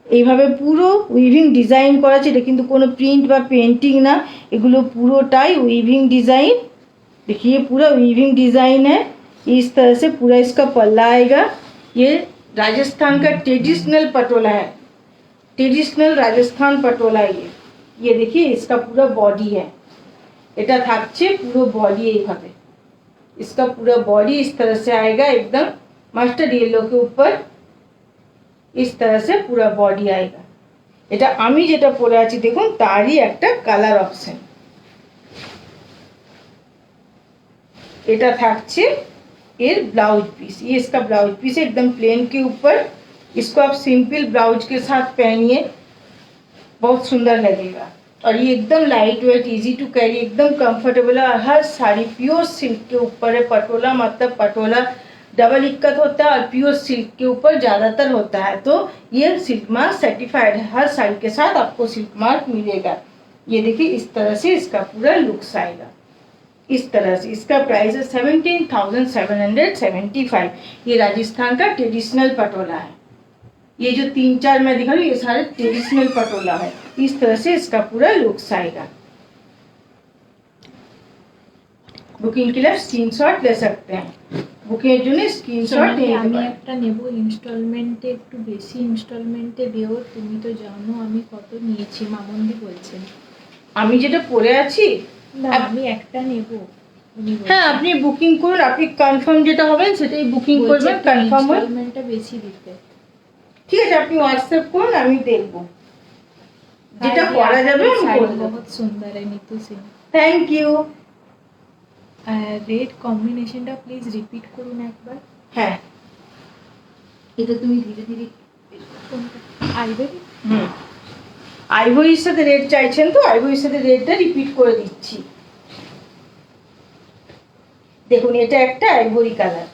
এইভাবে পুরো উইভিং ডিজাইন করা আছে। এটা কিন্তু কোনো প্রিন্ট বা পেন্টিং না, এগুলো পুরোটাই উইভিং ডিজাइन। देखिए पूरा वीविंग डिजाइन है। इस तरह से पूरा इसका पल्ला आएगा। ये राजस्थान का ट्रेडिशनल पटोला है, ट्रेडिशनल राजस्थान पटोला। ये देखिए इसका पूरा बॉडी है। এটা থাকছে পুরো বডি এইভাবে। इसका पूरा बॉडी इस तरह से आएगा, एकदम मस्टर्ड येलो के ऊपर इस तरह से पूरा बॉडी आएगा। এটা আমি যেটা পরে আছি দেখুন তারই একটা কালার অপশন। এটা থাকছে এর ब्लाउज पीस। ये इसका ब्लाउज पीस है, एकदम प्लेन के ऊपर। इसको आप सिंपल ब्लाउज के साथ पहनिए, बहुत सुंदर लगेगा। और ये एकदम light weight, easy to carry, एकदम कंफर्टेबल है। और हर साड़ी प्योर सिल्क के ऊपर है। पटोला मतलब पटोला डबल इक्कत होता है और प्योर सिल्क के ऊपर ज़्यादातर होता है। तो ये सिल्क मार्क सर्टिफाइड है, हर साड़ी के साथ आपको सिल्क मार्क मिलेगा। ये देखिए इस तरह से इसका पूरा लुक्स आएगा। इस तरह से इसका प्राइस है 17,775। ये राजस्थान का ट्रेडिशनल पटोला है। ये जो 3-4 मैं दिखा रही हूँ ये सारे ट्रेडिशनल पटोला है। इस तरह से इसका पूरा लुक्स आएगा। বুকিং के लिए স্ক্রিনশট ले सकते हैं। বুকিং এর জন্য স্ক্রিনশট নিয়ে নিতে আমি পারেন। একটা নেব ইনস্টলমেন্টে, একটু বেশি ইনস্টলমেন্টে দিও। তুমি তো জানো আমি কত নিয়েছি, মামন্দি বলছেন। আমি যেটা পরে আছি না আমি একটা নেব। হ্যাঁ আপনি বুকিং করুন, আপনি কনফার্ম যেটা হবেন সেটাই বুকিং করবেন, কনফার্ম হয়ে ইনস্টলমেন্টটা বেশি দিতে। ঠিক আছে আপনি হোয়াটসঅ্যাপ করুন, আমি দেখব যেটা করা যাবে আমি করে দেব। बहुत सुंदर है Neetu Singh. Thank you. Red কম্বিনেশনটা প্লিজ রিপিট করুন একবার। হ্যাঁ এটা তুমি ধীরে ধীরে আইভরি। আইভরির সাথে রেড চাইছেন তো আইভরির সাথে রেডটা রিপিট করে দিচ্ছি। দেখুন এটা একটা আইভরি কালার,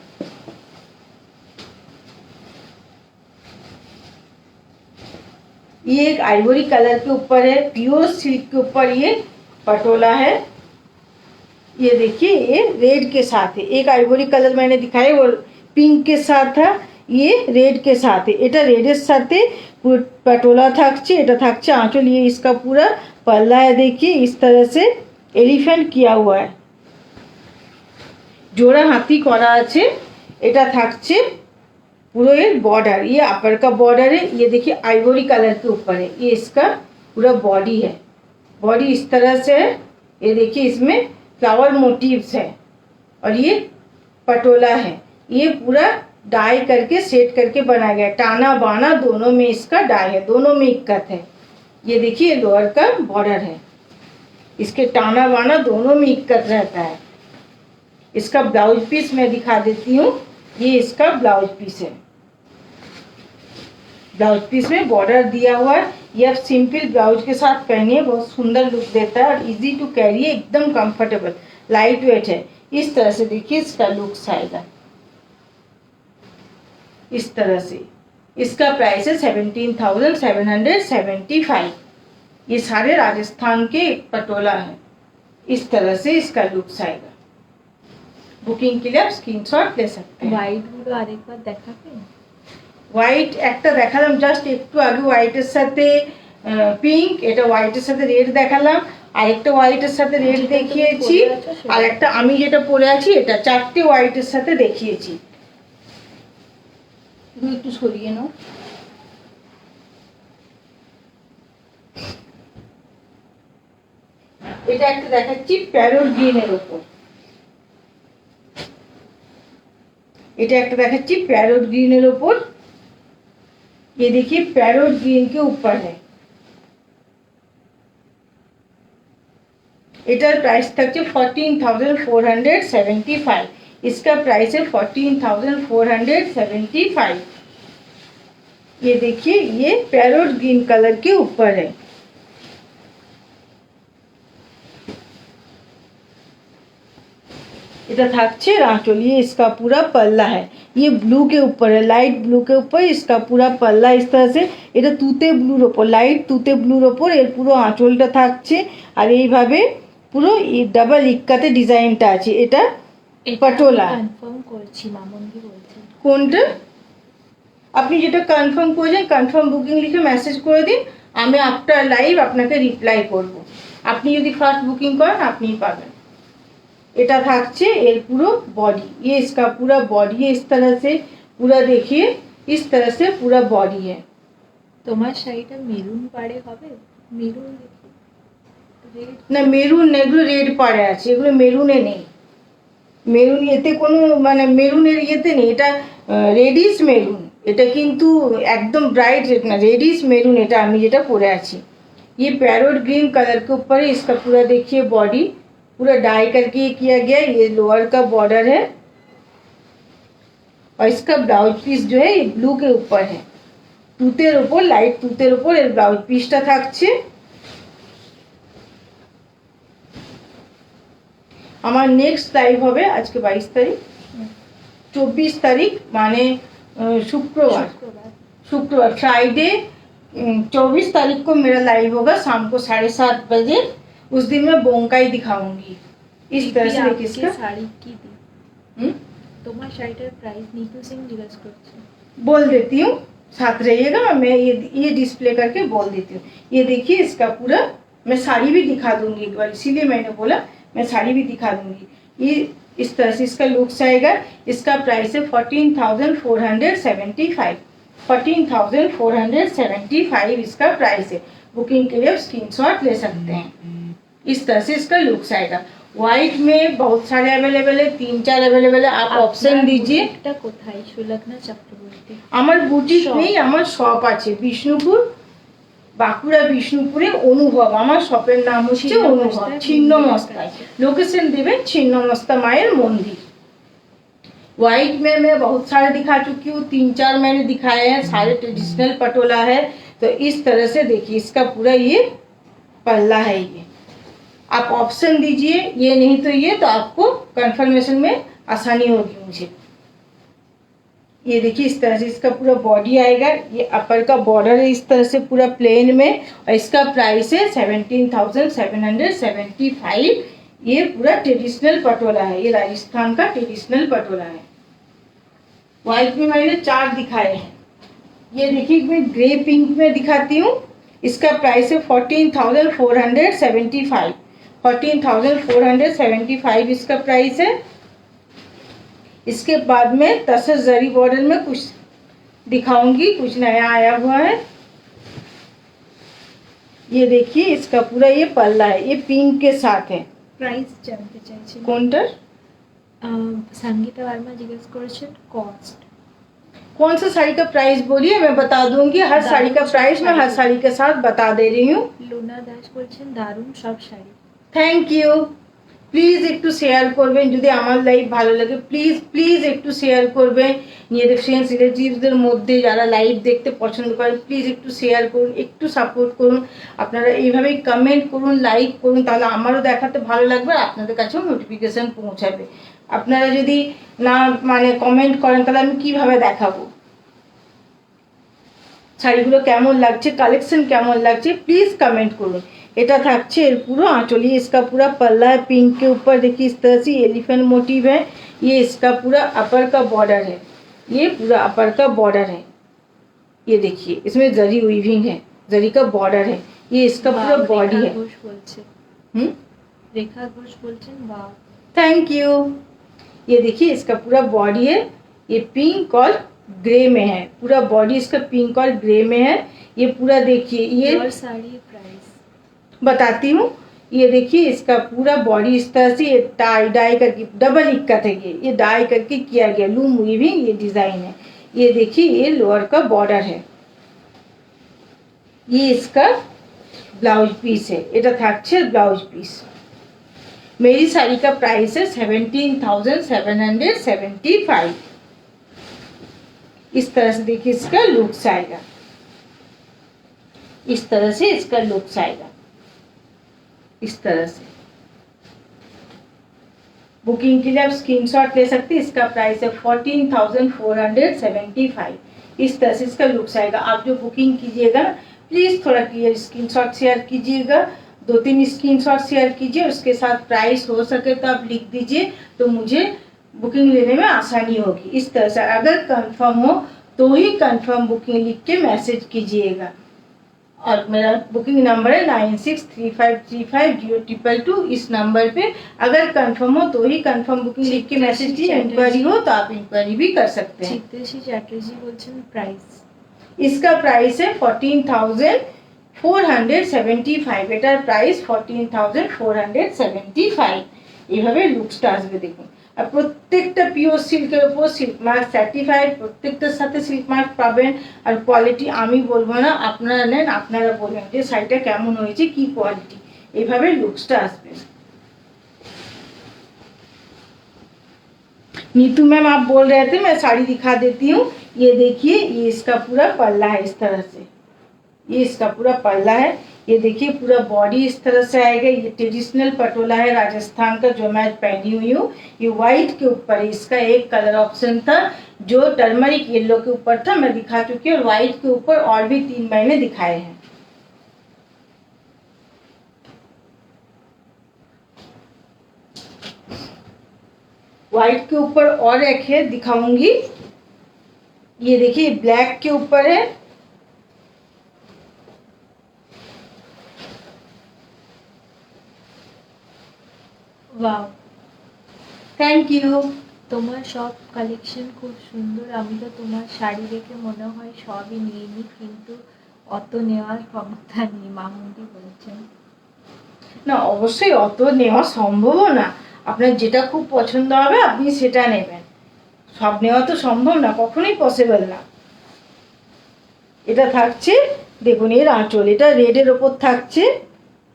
ये एक आइवरी कलर के ऊपर है, प्योर सिल्क के ऊपर ये पटोला है। ये देखिए ये रेड के साथ है। एक आइवरी कलर मैंने दिखाया वो पिंक के साथ था, ये रेड के साथ है। এটা রেডের সাথে पटोला থাকছে, এটা থাকছে आंचल। ये इसका पूरा पल्ला है, देखिए इस तरह से एलिफेंट किया हुआ है, जोड़ा हाथी করা আছে। এটা থাকছে पूरा ये बॉर्डर, ये अपर का बॉर्डर है। ये देखिए आइवरी कलर के ऊपर है, ये इसका पूरा बॉडी है। बॉडी इस तरह से है, ये देखिए इसमें फ्लावर मोटिव्स है और ये पटोला है। ये पूरा डाई करके सेट करके बनाया गया है। टाना बाना दोनों में इसका डाई है, दोनों में इक्कत है। ये देखिए लोअर का बॉर्डर है, इसके टाना बाना दोनों में इक्कत रहता है। इसका ब्लाउज पीस मैं दिखा देती हूँ, ये इसका ब्लाउज पीस है। ब्लाउज पीस में बॉर्डर दिया हुआ है। ये आप सिंपल ब्लाउज के साथ पहनिए, बहुत सुंदर लुक देता है और इजी टू कैरी है, एकदम कंफर्टेबल, लाइट वेट है। इस तरह से देखिए इसका लुक्स आएगा, इस तरह से। इसका प्राइस है 17,775। ये सारे राजस्थान के पटोला है। इस तरह से इसका लुक्स आएगा। बुकिंग के लिए आप स्क्रीनशॉट ले सकते हैं। হোয়াইট গুলো আরেকবার দেখাবেন? হোয়াইট একটা দেখালাম জাস্ট একটু আগে, হোয়াইটের সাথে পিঙ্ক, এটা হোয়াইটের সাথে রেড দেখালাম, আরেকটা হোয়াইটের সাথে রেড দেখিয়েছি, আর একটা আমি যেটা পরে আছি এটা 4টে হোয়াইটের সাথে দেখিয়েছি। একটু সরিয়ে নাও। এটা একটা দেখাচ্ছি প্যারোট গ্রিনের উপর, এটা একটা দেখাচ্ছি প্যারোট গ্রিনের উপর। ये देखिए पैरोट ग्रीन के ऊपर है। এটার প্রাইস থাকছে 14,475। इसका प्राइस है 14,475। ये देखिए ये पैरोट ग्रीन कलर के ऊपर है। এটা থাকছে आंचल, ये इसका पूरा पल्ला है। ये ब्लू के ऊपर है, लाइट ब्लू के ऊपर इसका पूरा पल्ला इस तरह से। এটা তুতে ব্লুর ওপর, লাইট তুতে ব্লুর ওপর এর পুরো আঁচলটা থাকছে। আর এইভাবে পুরো ডাবল ইক্কাতে ডিজাইনটা আছে। এটা পটোলা কনফার্ম করছি, মামন্দি বলছেন। কোনটা আপনি যেটা কনফার্ম করেছেন কনফার্ম বুকিং লিখে মেসেজ করে দিন, আমি আফটার লাইভ আপনাকে রিপ্লাই করব। আপনি যদি ফার্স্ট বুকিং করেন আপনিই পাবেন। এটা থাকছে এর পুরো बॉडी, ये इसका पूरा बॉडी है। इस तरह से पूरा देखिए, इस तरह से पूरा बॉडी है। তোমার শাড়িটা মেরুন পাড়ে হবে? মেরুন রেড না মেরুন, এগুলো রেড পাড়ে আছে, এগুলো মেরুনে নেই। মেরুন এতে কোনো মানে মেরুনের ইয়েতে নেই, এটা রেডিশ মেরুন। এটা কিন্তু একদম ব্রাইট রেড না, रेडिश मेरून। এটা আমি যেটা পরে আছি ये पैरोट ग्रीन कलर के ऊपर है। इसका पूरा देखिए बॉडी पूरा डाई करके ये किया गया। ये लोअर का बॉर्डर है और इसका ब्लाउज पीस जो है ये ब्लू के ऊपर है, তুতের উপর, লাইট তুতের উপর এর ব্লাউজ পিসটা থাকছে। আমার নেক্সট লাইভ হবে আজকে 22 তারিখ, 24 তারিখ মানে शुक्रवार फ्राइडे 24 तारीख को मेरा लाइव होगा शाम को 7:30 बजे। उस दिन मैं बोंकाई दिखाऊंगी। इस तरह से देखिए आपके इसका শাড়ি কি দি তোমার শাড়িটার প্রাইস नीतू सिंह জিজ্ঞেস করছে बोल देती हूँ, साथ रहिएगा, मैं ये डिस्प्ले करके बोल देती हूँ। ये देखिए इसका पूरा, मैं साड़ी भी दिखा दूंगी एक बार, इसीलिए मैंने बोला मैं साड़ी भी दिखा दूंगी। ये इस तरह से इसका लुक्स आएगा। इसका प्राइस है 14,475। 14,475 इसका प्राइस है। बुकिंग के लिए आप स्क्रीनशॉट ले सकते हैं। इस तरह से इसका लुक्स आएगा। व्हाइट में बहुत सारे अवेलेबल है, 3-4 अवेलेबल है, आप ऑप्शन दीजिए। এটা কোথায় সুলগ্না চক্রবর্তী আমার বুটিক Shop. নেই, আমার শপ আছে বিষ্ণুপুর, বাঁকুড়া বিষ্ণুপুরে অনুভব। আমার শপের নাম হচ্ছে অনুভব, ছিন্নমস্তায় ছিন্নমস্তায়। लोकेशन देवे छिन्नमस्ता मायर मंदिर। व्हाइट में मैं बहुत सारे दिखा चुकी हूँ, 3-4 मैंने दिखाए हैं, सारे ट्रेडिशनल पटोला है। तो इस तरह से देखिए इसका पूरा ये पल्ला है। ये आप ऑप्शन दीजिए, ये नहीं तो ये, तो आपको कंफर्मेशन में आसानी होगी मुझे। ये देखिए इस तरह से इसका पूरा बॉडी आएगा। ये अपर का बॉर्डर है इस तरह से पूरा प्लेन में, और इसका प्राइस है 17,775। ये पूरा ट्रेडिशनल पटोला है, ये राजस्थान का ट्रेडिशनल पटोला है। व्हाइट में मैंने 4 दिखाए हैं। ये देखिए मैं ग्रे पिंक में दिखाती हूँ। इसका प्राइस है 14,475। 14,475 इसका प्राइस है। इसके बाद में तसर जरी बॉर्डर में कुछ दिखाऊंगी, कुछ नया आया हुआ है। ये देखिए इसका पूरा ये पल्ला है, ये पिंक के साथ है। প্রাইস জানতে চাইছেন कोंटर संगीता वर्मा জিজ্ঞেস করেছেন কস্ট कौन सा साड़ी का प्राइस बोलिए, मैं बता दूंगी। हर साड़ी का प्राइस मैं हर साड़ी के साथ बता दे रही हूँ। লুনা দাস বলছেন দারুণ সব শাড়ি থ্যাংক ইউ। প্লিজ একটু শেয়ার করবেন, যদি আমার লাইভ ভালো লাগে প্লিজ প্লিজ একটু শেয়ার করবেন। নিজেদের ফ্রেন্ডস রিলেটিভসদের মধ্যে যারা লাইভ দেখতে পছন্দ করেন প্লিজ একটু শেয়ার করুন, একটু সাপোর্ট করুন। আপনারা এইভাবেই কমেন্ট করুন, লাইক করুন, তাহলে আমারও দেখাতে ভালো লাগবে, আর আপনাদের কাছেও নোটিফিকেশান পৌঁছাবে। আপনারা যদি না মানে কমেন্ট করেন তাহলে আমি কিভাবে দেখাবো শাড়িগুলো কেমন লাগছে, কালেকশন केमन লাগছে, प्लीज कमेंट करूँ। এটা থাকছে এর পুরো आंचल, ये इसका पूरा पल्ला है, पिंक के ऊपर देखिए इस तरह से एलिफेंट मोटिव है। ये इसका पूरा अपर का बॉर्डर है, ये पूरा अपर का बॉर्डर है। ये देखिए इसमें जरी वीविंग है, जरी का बॉर्डर है। ये इसका पूरा बॉडी है। ঘোষ বলছেন রেখা ঘোষ বলছেন वाह थैंक यू। ये देखिए इसका पूरा बॉडी है, ये पिंक और ग्रे में है, पूरा बॉडी इसका पिंक और ग्रे में है। ये पूरा देखिए ये और साड़ी प्राइस बताती हूँ। ये देखिए इसका पूरा बॉडी इस तरह से ये टाई डाई करके डबल इक्कत है, ये डाई करके किया गया, लूम वीविंग ये डिजाइन है। ये देखिए ये लोअर का बॉर्डर है। ये इसका ब्लाउज पीस है, এটা থাকছে ब्लाउज पीस। मेरी साड़ी का प्राइस है 17,775। इस तरह से देखिए इसका लुक्स आएगा, इस तरह से इसका लुक्स आएगा, इस तरह से। बुकिंग के लिए आप स्क्रीनशॉट ले सकते हैं। इसका प्राइस है 14,475। इस तरह से इसका लुक्स आएगा। आप जो बुकिंग कीजिएगा ना प्लीज थोड़ा क्लियर स्क्रीनशॉट शेयर कीजिएगा, 2-3 स्क्रीनशॉट शेयर कीजिए, उसके साथ प्राइस हो सके तो आप लिख दीजिए, तो मुझे बुकिंग लेने में आसानी होगी। इस तरह से अगर कंफर्म हो तो ही कंफर्म बुकिंग लिख के मैसेज कीजिएगा। और मेरा बुकिंग नंबर है 9635350222। इस नंबर पे अगर कंफर्म हो तो ही कंफर्म बुकिंग लिख के मैसेज कीजिए। इंक्वायरी हो तो आप इंक्वायरी भी कर सकते हैं। চিত্রেশী চ্যাটার্জি বলছেন প্রাইস इसका प्राइस है 14,475। এটার প্রাইস 14,475। এইভাবে লুকসটা আসবে দেখুন। আর প্রত্যেকটা পিওর সিল্কের উপর সিল্ক মার্ক সার্টিফাইড, প্রত্যেকটার সাথে সিল্ক মার্ক পাবেন। আর কোয়ালিটি আমি বলবো না, আপনারা নেন, আপনারা বলবেন যে শাড়িটা কেমন হয়েছে, কি কোয়ালিটি। এইভাবে লুকসটা আসবে। नीतू मैम आप बोल रहे थे, मैं साड़ी दिखा देती हूँ। ये देखिए ये इसका पूरा पल्ला है इस तरह से, ये इसका पूरा पल्ला है। ये देखिए पूरा बॉडी इस तरह से आएगा। ये ट्रेडिशनल पटोला है राजस्थान का, जो मैं पहनी हुई हूँ। ये व्हाइट के ऊपर इसका एक कलर ऑप्शन था जो टर्मरिक येलो के ऊपर था, मैं दिखा चुकी हूँ। और व्हाइट के ऊपर और भी 3 मैंने दिखाए हैं। व्हाइट के ऊपर और एक है, दिखाऊंगी। ये देखिए ब्लैक के ऊपर है। Wow, thank you. তোমার সব কালেকশন খুব সুন্দর। আমি তো তোমার শাড়ি দেখে মনে হয় সবই নিয়ে নিই, কিন্তু অত নেওয়ার ক্ষমতা নেই, মামুনি বলছেন। না অবশ্যই অত নেওয়া সম্ভবও না। আপনার যেটা খুব পছন্দ হবে আপনি সেটা নেবেন, সব নেওয়া তো সম্ভব না, কখনোই পসিবল না। এটা থাকছে, देखो ये आंचल, এটা रेड ওপর থাকছে,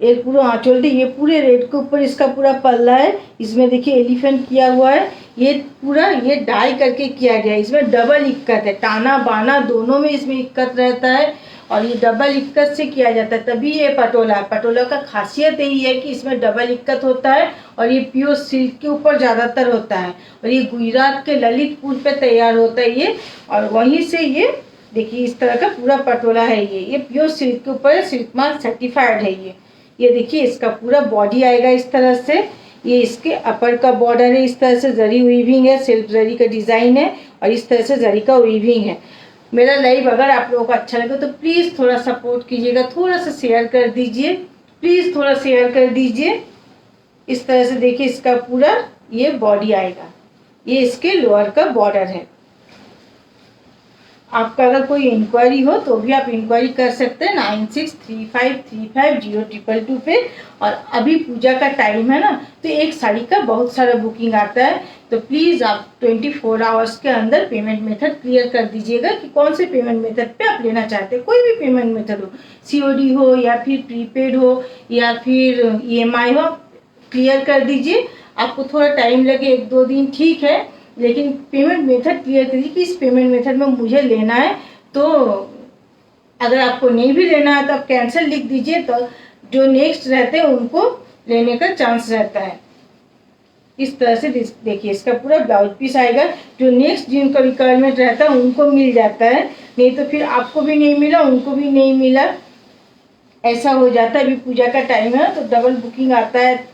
এর পুরো आंचल ये पूरे रेड के ऊपर इसका पूरा पल्ला है। इसमें देखिए एलिफेंट किया हुआ है, ये पूरा ये डाई करके किया गया है। इसमें डबल इक्कत है, टाना बाना दोनों में इसमें इक्कत रहता है और ये डबल इक्कत से किया जाता है, तभी ये पटोला है। पटोला का खासियत यही है कि इसमें डबल इक्कत होता है और ये प्योर सिल्क के ऊपर ज़्यादातर होता है और ये गुजरात के ललितपुर पे तैयार होता है ये। और वहीं से ये देखिए इस तरह का पूरा पटोला है, ये प्योर सिल्क के ऊपर सिल्क मार्क सर्टिफाइड है ये देखिए इसका पूरा बॉडी आएगा इस तरह से। ये इसके अपर का बॉर्डर है, इस तरह से जरी वीविंग है, सिल्क जरी का डिज़ाइन है और इस तरह से जरी का वीविंग है। मेरा लाइव अगर आप लोगों को अच्छा लगे तो प्लीज़ थोड़ा सपोर्ट कीजिएगा, थोड़ा सा शेयर कर दीजिए, प्लीज़ थोड़ा शेयर कर दीजिए। इस तरह से देखिए इसका पूरा ये बॉडी आएगा, ये इसके लोअर का बॉर्डर है। आपका अगर कोई इंक्वायरी हो तो भी आप इंक्वायरी कर सकते हैं 9635350222 पे। और अभी पूजा का टाइम है ना, तो एक साड़ी का बहुत सारा बुकिंग आता है, तो प्लीज़ आप 24 आवर्स के अंदर पेमेंट मेथड क्लियर कर दीजिएगा कि कौन से पेमेंट मेथड पे आप लेना चाहते हैं। कोई भी पेमेंट मेथड हो, COD हो या फिर प्रीपेड हो या फिर EMI हो, क्लियर कर दीजिए। आपको थोड़ा टाइम लगे 1-2 दिन ठीक है, लेकिन पेमेंट मेथड क्लियर करिए कि इस पेमेंट मेथड में मुझे लेना है। तो अगर आपको नहीं भी लेना है तो आप कैंसिल लिख दीजिए, तो जो नेक्स्ट रहते हैं उनको लेने का चांस रहता है। इस तरह से देखिए इसका पूरा ब्लाउज पीस आएगा, जो नेक्स्ट जिनका रिक्वायरमेंट रहता है उनको मिल जाता है, नहीं तो फिर आपको भी नहीं मिला उनको भी नहीं मिला, ऐसा हो जाता है। अभी पूजा का टाइम है तो डबल बुकिंग आता है,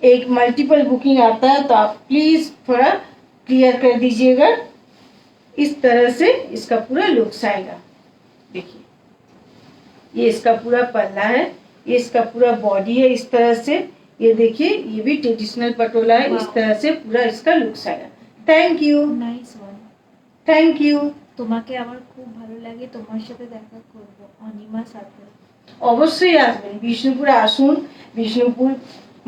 एक मल्टीपल बुकिंग आता है, तो आप प्लीज़ थोड़ा क्लियर कर दीजिएगा। इस तरह से इसका पूरा लुक्स आएगा। देखिए ये इसका पूरा पल्ला है, ये इसका पूरा बॉडी है इस तरह से। ये देखिए ये भी ट्रेडिशनल पटोला है, इस तरह से पूरा इसका लुक्स आएगा। Thank you, nice one. Thank you. তোমাকে আমার খুব ভালো লাগে, তোমার সাথে দেখা করব অনিমার সাথে। অবশ্যই আসবেন, বিষ্ণুপুরে আসুন। বিষ্ণুপুর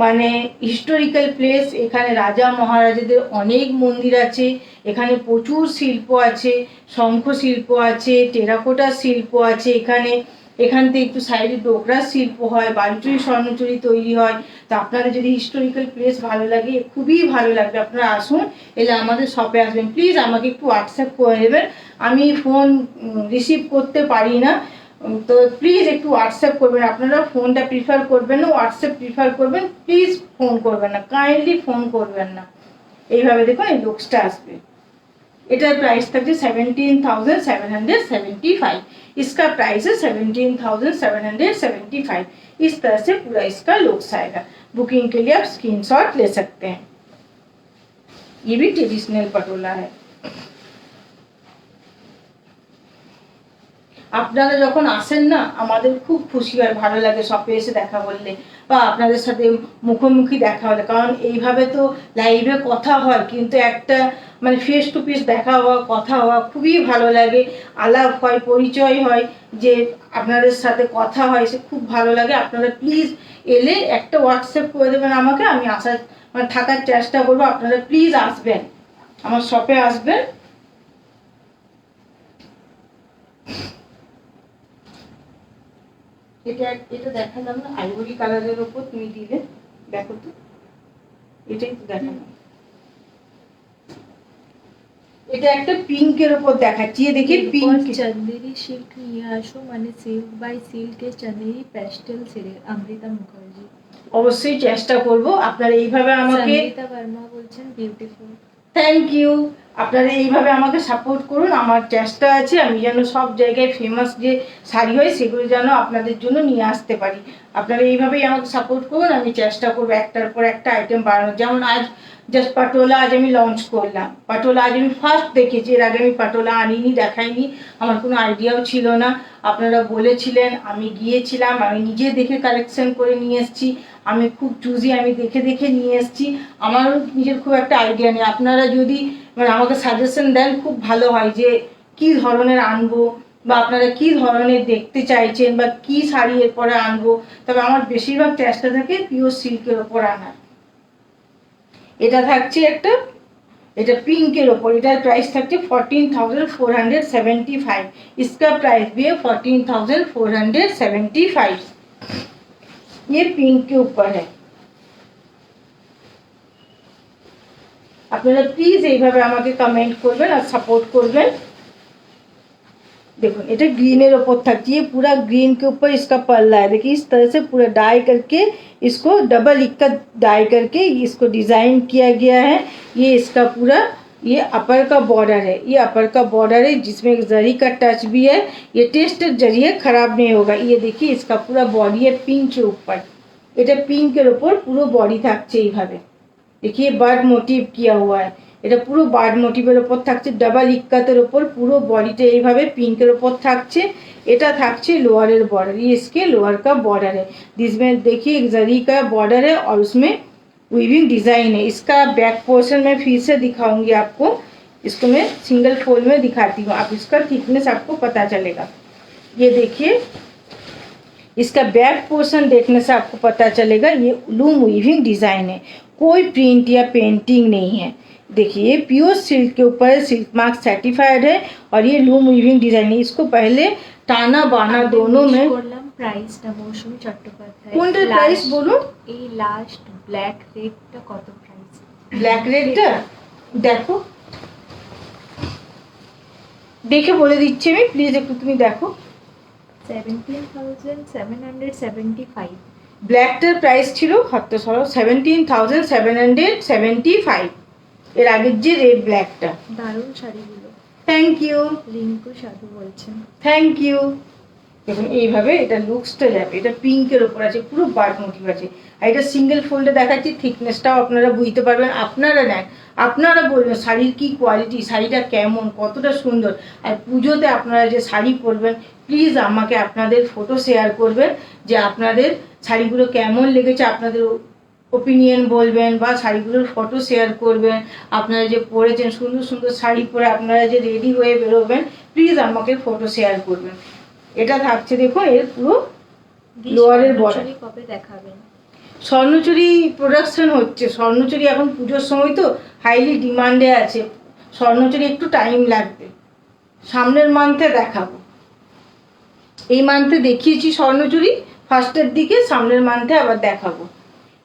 মানে হিস্টোরিক্যাল প্লেস, এখানে রাজা মহারাজাদের অনেক মন্দির আছে, এখানে প্রচুর শিল্প আছে, শঙ্খ শিল্প আছে, টেরাকোটা শিল্প আছে এখানে। এখান থেকে একটু সাইডে ডোকরার শিল্প হয়, বালুচুরি স্বর্ণচুরি তৈরি হয়। তো আপনারা যদি হিস্টোরিক্যাল প্লেস ভালো লাগে, খুবই ভালো লাগবে, আপনারা আসুন, এলে আমাদের শপে আসবেন। প্লিজ আমাকে একটু হোয়াটসঅ্যাপ করে দেবেন, আমি ফোন রিসিভ করতে পারি না, তো প্লিজ একটু হোয়াটসঅ্যাপ করবেন। আপনারা ফোনটা প্রিফার করবেন না, হোয়াটসঅ্যাপ প্রিফার করবেন, প্লিজ ফোন করবেন না, কাইন্ডলি ফোন করবেন না। এইভাবে দেখুন এই লুকসটা আসবে। এটার প্রাইস থাকছে 17,775, इसका प्राइस है 17,775। इस तरह से पूरा इसका लुक्स आएगा। बुकिंग के लिए आप स्क्रीनशॉट ले सकते हैं। ये भी ट्रेडिशनल पटोला है। আপনারা যখন আসেন না আমাদের খুব খুশি হয়, ভালো লাগে শপে এসে দেখা করলে বা আপনাদের সাথে মুখোমুখি দেখা হলে, কারণ এইভাবে তো লাইভে কথা হয়, কিন্তু একটা মানে ফেস টু ফেস দেখা হওয়া, কথা হওয়া খুবই ভালো লাগে, আলাপ হয়, পরিচয় হয়, যে আপনাদের সাথে কথা হয়, সে খুব ভালো লাগে। আপনারা প্লিজ এলে একটা হোয়াটসঅ্যাপ করে দেবেন আমাকে, আমি আসার মানে থাকার চেষ্টা করবো। আপনারা প্লিজ আসবেন, আমার শপে আসবেন। এটা দেখালাম না, আইভরি কালারের উপর তুমি দিলে, দেখো তো, এটাই তো দেখালাম। এটা একটা পিঙ্কের উপর দেখাচ্ছি, দেখি পিঙ্ক। চন্দেরি সিল্ক নিয়ে আসো, মানে সিল্ক বাই সিল্ক এর চন্দেরি প্যাস্টেল সিল্ক। অমৃতা মুখার্জি। অবশ্যই চেষ্টা করব। আপনারা এইভাবে আমাকে, অমৃতা বর্মা বলছেন বিউটিফুল। Thank you. আপনারা এইভাবে আমাকে সাপোর্ট করুন। আমার চেষ্টা আছে আমি যেন সব জায়গায় ফেমাস যে শাড়ি হয় সেগুলো যেন আপনাদের জন্য নিয়ে আসতে পারি। আপনারা এইভাবেই আমাকে সাপোর্ট করুন। আমি চেষ্টা করবো একটার পর একটা আইটেম বানানোর। যেমন আজ জাস্ট পাটোলা আজ আমি লঞ্চ করলাম। পাটোলা আজ আমি ফার্স্ট দেখেছি, এর আগে আমি পাটোলা আনিনি, দেখাইনি, আমার কোনো আইডিয়াও ছিল না। আপনারা বলেছিলেন, আমি গিয়েছিলাম, আমি নিজে দেখে কালেকশন করে নিয়ে এসেছি। আমি খুব চুজি, আমি দেখে দেখে নিয়ে এসেছি। আমারও নিজের খুব একটা আইডিয়া নেই। আপনারা যদি মানে আমাকে সাজেশন দেন খুব ভালো হয় যে কি ধরনের আনবো, বা আপনারা কি ধরনের দেখতে চাইছেন, বা কি শাড়ি এরপরে আনবো। তবে আমার বেশিরভাগ চেষ্টা থাকে পিওর সিল্কের ওপর আনার। এটা থাকছে একটা, এটা পিঙ্কের ওপর, এটার প্রাইস থাকছে 14,475। इसका प्राइस भी है 14,475। ये पिंक के ऊपर है। আপনারা প্লিজ এইভাবে আমাকে কমেন্ট করবেন আর সাपोर्ट করবেন। देखो এটা ग्रीन ওপর থাকছে, ये पूरा ग्रीन के ऊपर इसका पल्ला है। देखिए इस तरह से पूरा डाई करके इसको डबल इक्का डाई करके इसको डिजाइन किया गया है। ये इसका पूरा ये अपर का बॉर्डर है, ये अपर का बॉर्डर है जिसमें जरी का टच भी है। ये टेस्ट जरिए खराब नहीं होगा। ये देखिए इसका पूरा बॉडी है पिंक के ऊपर, এটা পিঙ্কের ওপর পুরো বডি থাকছে এইভাবে। देखिए বার্ড মোটিভ किया हुआ है, এটা পুরো বার্ড মোটিভের ওপর থাকছে। ডাবল ইক্কাতের ওপর পুরো বডিটা এইভাবে পিঙ্কের ওপর থাকছে। এটা থাকছে लोअर बॉर्डर, ये इसके लोअर का बॉर्डर है जिसमें देखिए एक जरी का बॉर्डर है और उसमें वीविंग डिजाइन है। इसका बैक पोर्शन में फिर से दिखाऊंगी आपको, इसको मैं सिंगल फोल्ड में दिखाती हूँ, आप इसका थिकनेस आपको पता चलेगा। ये देखिए इसका बैक पोर्शन देखने से आपको पता चलेगा ये लूम वीविंग डिजाइन है, कोई प्रिंट या पेंटिंग नहीं है। देखिए प्योर सिल्क के ऊपर सिल्क मार्क सर्टिफाइड है और ये लूम वीविंग डिजाइन है। इसको पहले टाना बाना दोनों में করলাম প্রাইসটা মৌসুমী চট্টোপাধ্যায়। কোনটার প্রাইস বলুন? এই লাস্ট ব্ল্যাক রেডটা কত প্রাইস? ব্ল্যাক রেডটা দেখো, দেখে বলে দিচ্ছি আমি, প্লিজ একটু তুমি দেখো। 17,775। ব্ল্যাকটার প্রাইস ছিল হাতে সরো 17,775। এর আগের যে রেড ব্ল্যাকটা। দারুণ শাড়িগুলো। Thank you. রিঙ্কু সাধু বলছেন থ্যাংক ইউ। দেখুন এইভাবে এটা লুকসটা যাবে, এটা পিঙ্কের ওপর আছে, পুরো বার্ড মোটিভ আছে। আর এটা সিঙ্গেল ফোল্ডে দেখাচ্ছি, থিকনেসটাও আপনারা বুঝতে পারবেন। আপনারা নেন, আপনারা বলবেন শাড়ির কি কোয়ালিটি, শাড়িটা কেমন, কতটা সুন্দর। আর পুজোতে আপনারা যে শাড়ি পরবেন প্লিজ আমাকে আপনাদের ফটো শেয়ার করবেন যে আপনাদের শাড়িগুলো কেমন লেগেছে, আপনাদের ওপিনিয়ন বলবেন বা শাড়িগুলোর ফটো শেয়ার করবেন। আপনারা যে পরেছেন সুন্দর সুন্দর শাড়ি পরে আপনারা যে রেডি হয়ে বেরোবেন, প্লিজ আমাকে ফটো শেয়ার করবেন। এটা থাকছে দেখো এর পুরো লোয়ারের বর্ডার। কবে দেখাবেন? স্বর্ণচুরি প্রোডাকশন হচ্ছে, স্বর্ণচুরি এখন পুজোর সময় তো হাইলি ডিমান্ডে আছে। স্বর্ণচুরি একটু টাইম লাগবে, সামনের মান্থে দেখাবো। এই মান্থে দেখিয়েছি স্বর্ণচুরি ফার্স্টের दिखे, सामনের मानते আবার দেখাবো।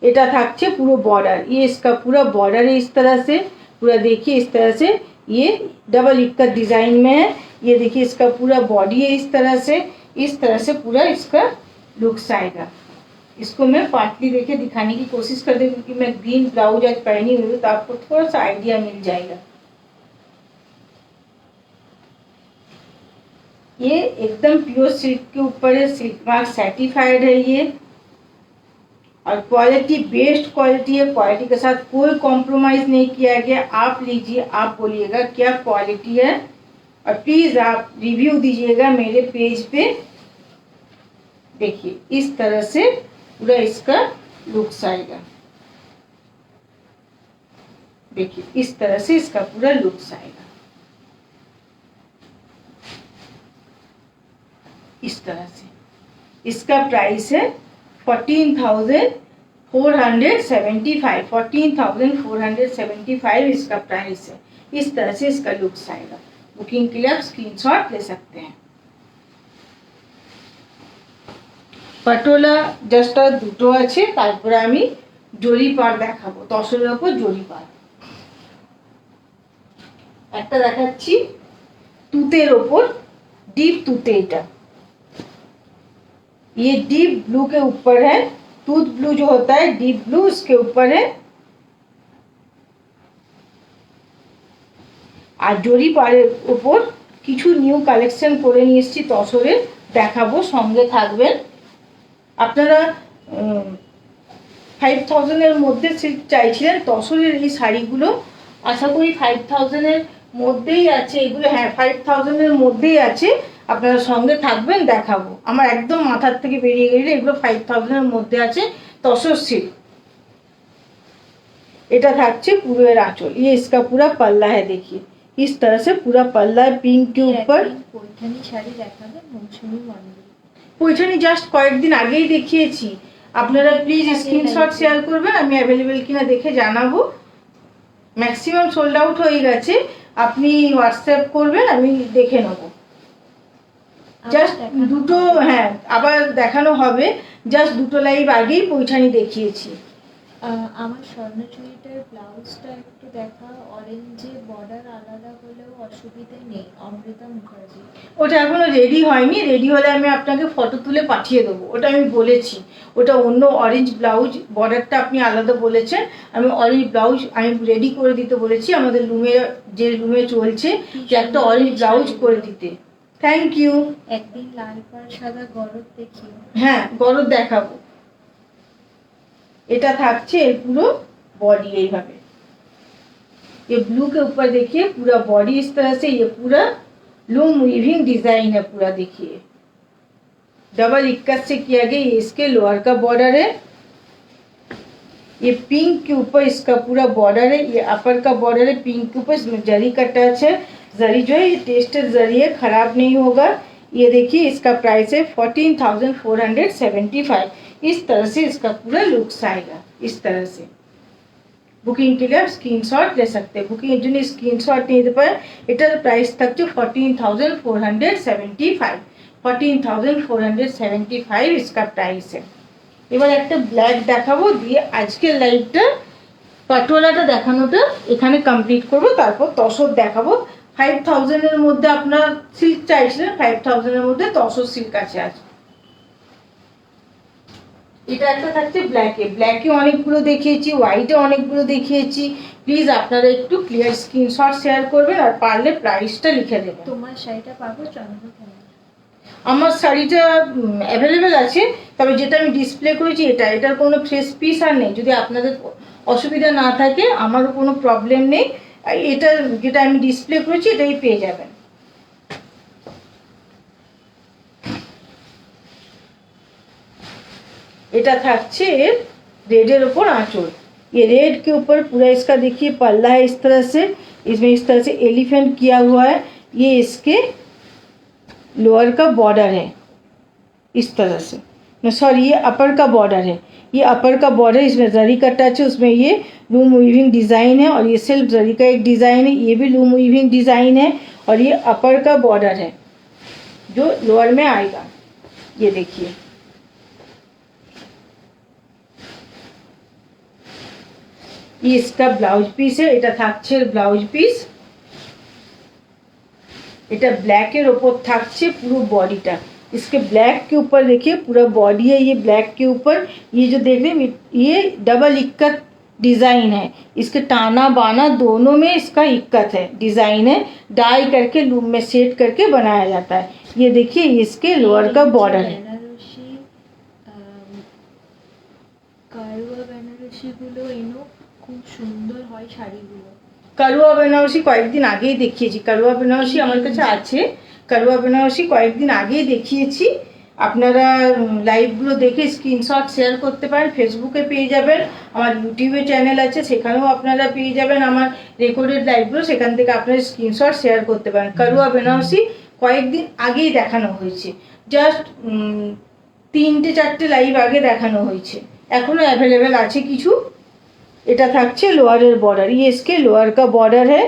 এটা থাকছে পুরো बॉर्डर, ये इसका पूरा बॉर्डर है इस तरह से, पूरा देखिए इस तरह से ये डबल इक्कत डिजाइन में है। ये देखिए इसका पूरा बॉडी है इस तरह से पूरा इसका लुक्स आएगा। इसको मैं पार्टली देखे दिखाने की कोशिश कर रही हूँ क्योंकि मैं ग्रीन ब्लाउज आज पहनी हुई हूँ तो आपको थोड़ा सा आइडिया मिल जाएगा। ये एकदम प्योर सिल्क के ऊपर है, सिल्क मार्क सर्टिफाइड है ये, और क्वालिटी बेस्ट क्वालिटी है। क्वालिटी के साथ कोई कॉम्प्रोमाइज नहीं किया गया। आप लीजिए, आप बोलिएगा क्या क्वालिटी है और प्लीज आप रिव्यू दीजिएगा मेरे पेज पे। देखिए इस तरह से पूरा इसका लुक्स आएगा। देखिए इस तरह से इसका पूरा लुक्स आएगा, इस तरह से। इसका प्राइस है 14,475। 14,475 इसका प्राइस है। इस तरह से इसका लुक्स आएगा। बुकिंग के लिए आप स्क्रीनशॉट ले सकते हैं। पटोला जस्ट দুটো আছে, তারপরে আমি জরি পার দেখাবো। তসরের উপর জরি পার একটা দেখাচ্ছি, তুতের উপর ডিপ তুতে। এটা ये डीप ब्लू के ऊपर है, टूथ ब्लू जो होता है डीप ब्लू उसके ऊपर है। আর জরি পাড়ের ওপর কিছু নিউ কালেকশন করে নিয়ে এসেছি তসরের, দেখাবো, সঙ্গে থাকবেন। আপনারা 5000-এর মধ্যে চাইছিলেন তসরের এই শাড়িগুলো, আশা করি 5000-এর মধ্যেই আছে এগুলো। হ্যাঁ, 5000-এর মধ্যেই আছে, আপনারা সঙ্গে থাকবেন, দেখাবো। আমার একদম মাথার থেকে বেরিয়ে গেলে এগুলো 5000-এর মধ্যে আছে তসর সিল্ক। এটা থাকছে পুরো এর आंचल, ये इसका पूरा पल्ला है, देखिए इस तरह से पूरा पल्ला है पिंक के ऊपर। पैठनी শাড়ি দেখাবে মৌসুমী মন্ডল। पैठनी জাস্ট কয়েকদিন আগেই দেখিয়েছি, আপনারা প্লিজ স্ক্রিনশট শেয়ার করবেন, আমি অ্যাভেলেবেল কিনা দেখে জানাবো। ম্যাক্সিমাম সোল্ড আউট হয়ে গেছে, আপনি হোয়াটসঅ্যাপ করবেন, আমি দেখে নেব। জাস্ট দুটো, হ্যাঁ আবার দেখানো হবে, জাস্ট দুটো লাইভ আগেই পৈঠানি দেখিয়েছি। আমার স্বর্ণচুড়িটার ব্লাউজটা একটু দেখা, অরেঞ্জে বর্ডার আলাদা হলেও অসুবিধে নেই। অমৃতা মুখার্জি। ওটা এখনো রেডি হয়নি, রেডি হলে আমি আপনাকে ফটো তুলে পাঠিয়ে দেবো, ওটা আমি বলেছি। ওটা অন্য অরেঞ্জ ব্লাউজ, বর্ডারটা আপনি আলাদা বলেছেন, আমি অরেঞ্জ ব্লাউজ আমি রেডি করে দিতে বলেছি আমাদের রুমে চলছে যে একটা অরেঞ্জ ব্লাউজ করে দিতে। Thank you. একদিন লাল পাড় সাদা গরদ দেখি। হ্যাঁ, গরদ দেখাবো। এটা থাকছে এর পুরো बॉडी এইভাবে, ये ब्लू के ऊपर देखिए पूरा बॉडी इस तरह से, ये पूरा लूम वीविंग डिजाइन है पूरा, देखिए डबल इक्कत से किया गया। ये इसके लोअर का बॉर्डर है, ये पिंक के ऊपर इसका पूरा बॉर्डर है, ये अपर का बॉर्डर है पिंक के ऊपर, इसमें जरी का टच है। जरी जो है ये टेस्टेड जरी है, खराब नहीं होगा। ये देखिए इसका प्राइस है 14,475। इस तरह से इसका पूरा लुक्स आएगा, इस तरह से। बुकिंग के लिए आप स्क्रीनशॉट ले सकते हैं, बुकिंग जो स्क्रीनशॉट नहीं दे पाए, এটার প্রাইস থাকছে 14,475। 14,475 इसका प्राइस है। এবার একটা ব্ল্যাক দেখাবো, দিয়ে আজকের লাইভটা পাটোয়ালাটা দেখানোটা এখানে কমপ্লিট করব, তারপর তসর দেখাবো। 5000-এর মধ্যে আপনার সিল্ক চাইছিলেন, 5000-এর মধ্যে তসর সিল্ক আছে আজ। এটা একটা থাকছে ব্ল্যাকে, ব্ল্যাকে অনেকগুলো দেখিয়েছি, হোয়াইটে অনেকগুলো দেখিয়েছি। প্লিজ আপনারা একটু ক্লিয়ার স্ক্রিনশট শেয়ার করবেন, আর পারলে প্রাইসটা লিখে দেবেন। তোমার শাড়িটা পাবো চন্দ্রকোনা? আমার শাড়িটা অ্যাভেলেবেল আছে, তবে যেটা আমি ডিসপ্লে করেছি এটার কোনো ফ্রেশ পিস আর নেই। যদি আপনাদের অসুবিধা না থাকে, আমারও কোনো প্রবলেম নেই, এটা যেটা আমি ডিসপ্লে করেছি এটাই পেয়ে যাবেন। এটা থাকছে रेड ऊपर आंचल, ये रेड के ऊपर पूरा इसका देखिए पल्ला है इस तरह से, इसमें इस तरह से एलिफेंट किया हुआ है। ये इसके लोअर का बॉर्डर है इस तरह से, सॉरी ये अपर का बॉर्डर है, ये अपर का बॉर्डर, इसमें जरी का टच है, उसमें ये लूम वीविंग डिज़ाइन है, और ये सिल्क जरी का एक डिज़ाइन है, ये भी लूम वीविंग डिज़ाइन है, और ये अपर का बॉर्डर है जो लोअर में आएगा। ये देखिए ये इसका ब्लाउज पीस है, এটা থাকছে ব্লাউজ পিস। এটা ব্ল্যাকের ওপর থাকছে পুরো বডিটা, इसके ब्लैक के ऊपर देखिए पूरा बॉडी है, ये ब्लैक के ऊपर ये जो देख रहे हैं ये डबल इक्कत डिज़ाइन है, इसके टाना बाना दोनों में इसका इक्कत है, डिज़ाइन है, डाई करके लूम में सेट करके बनाया जाता है। ये देखिए इसके लोअर का बॉर्डर है। কারুয়া বেনারসিগুলো এনো, খুব সুন্দর হয় শাড়িগুলো। কারুয়া বেনারসি কয়েকদিন আগেই দেখিয়েছি, কারুয়া বেনারসি আমার কাছে আছে, কারুয়া বেনারসি কয়েকদিন আগেই দেখিয়েছি। আপনারা লাইভগুলো দেখে স্ক্রিনশট শেয়ার করতে পারেন, ফেসবুকে পেয়ে যাবেন, আমার ইউটিউবে চ্যানেল আছে সেখানেও আপনারা পেয়ে যাবেন আমার রেকর্ডেড লাইভগুলো, সেখান থেকে আপনারা স্ক্রিনশট শেয়ার করতে পারেন। কারুয়া বেনারসি কয়েকদিন আগেই দেখানো হয়েছে, জাস্ট 3-4টে লাইভ আগে দেখানো হয়েছে, এখনও অ্যাভেলেবেল আছে কিছু। এটা থাকছে লোয়ারের বর্ডার, ये इसके लोअर का बॉर्डर है।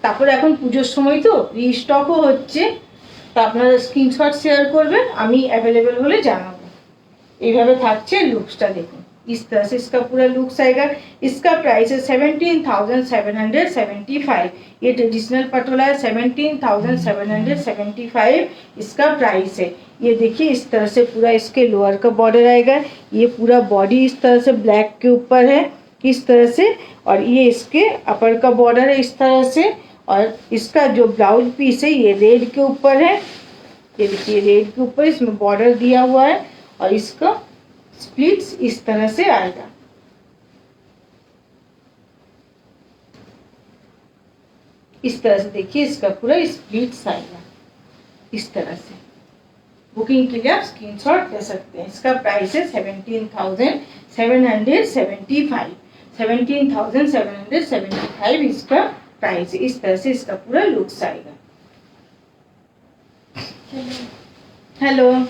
তারপরে এখন পুজোর সময় তো রিস্টকও হচ্ছে, তো আপনারা স্ক্রিনশট শেয়ার করবেন, আমি অ্যাভেলেবেল হলে জানাবো। এইভাবে থাকছে লুকসটা দেখুন, इस तरह से इसका पूरा लुक्स आएगा। इसका प्राइस है 17,775। ये ट्रेडिशनल पटोला है, 17,775 इसका प्राइस है। ये देखिए इस तरह से पूरा इसके लोअर का बॉर्डर आएगा, ये पूरा बॉडी इस तरह से ब्लैक के ऊपर है, इस तरह से। और ये इसके अपर का बॉर्डर है इस तरह से। और इसका जो ब्लाउज पीस है ये रेड के ऊपर है, ये देखिए रेड के ऊपर इसमें बॉर्डर दिया हुआ है। और इसका स्प्लिट्स इस तरह से आएगा। इस तरह से देखिए इसका पूरा स्प्लिट्स आएगा इस तरह से। बुकिंग के लिए आप स्क्रीनशॉट ले सकते हैं। इसका प्राइस है 17,775। 17,775 इसका प्राइस है। इस तरह से इसका पूरा लुक्स आएगा। हेलो,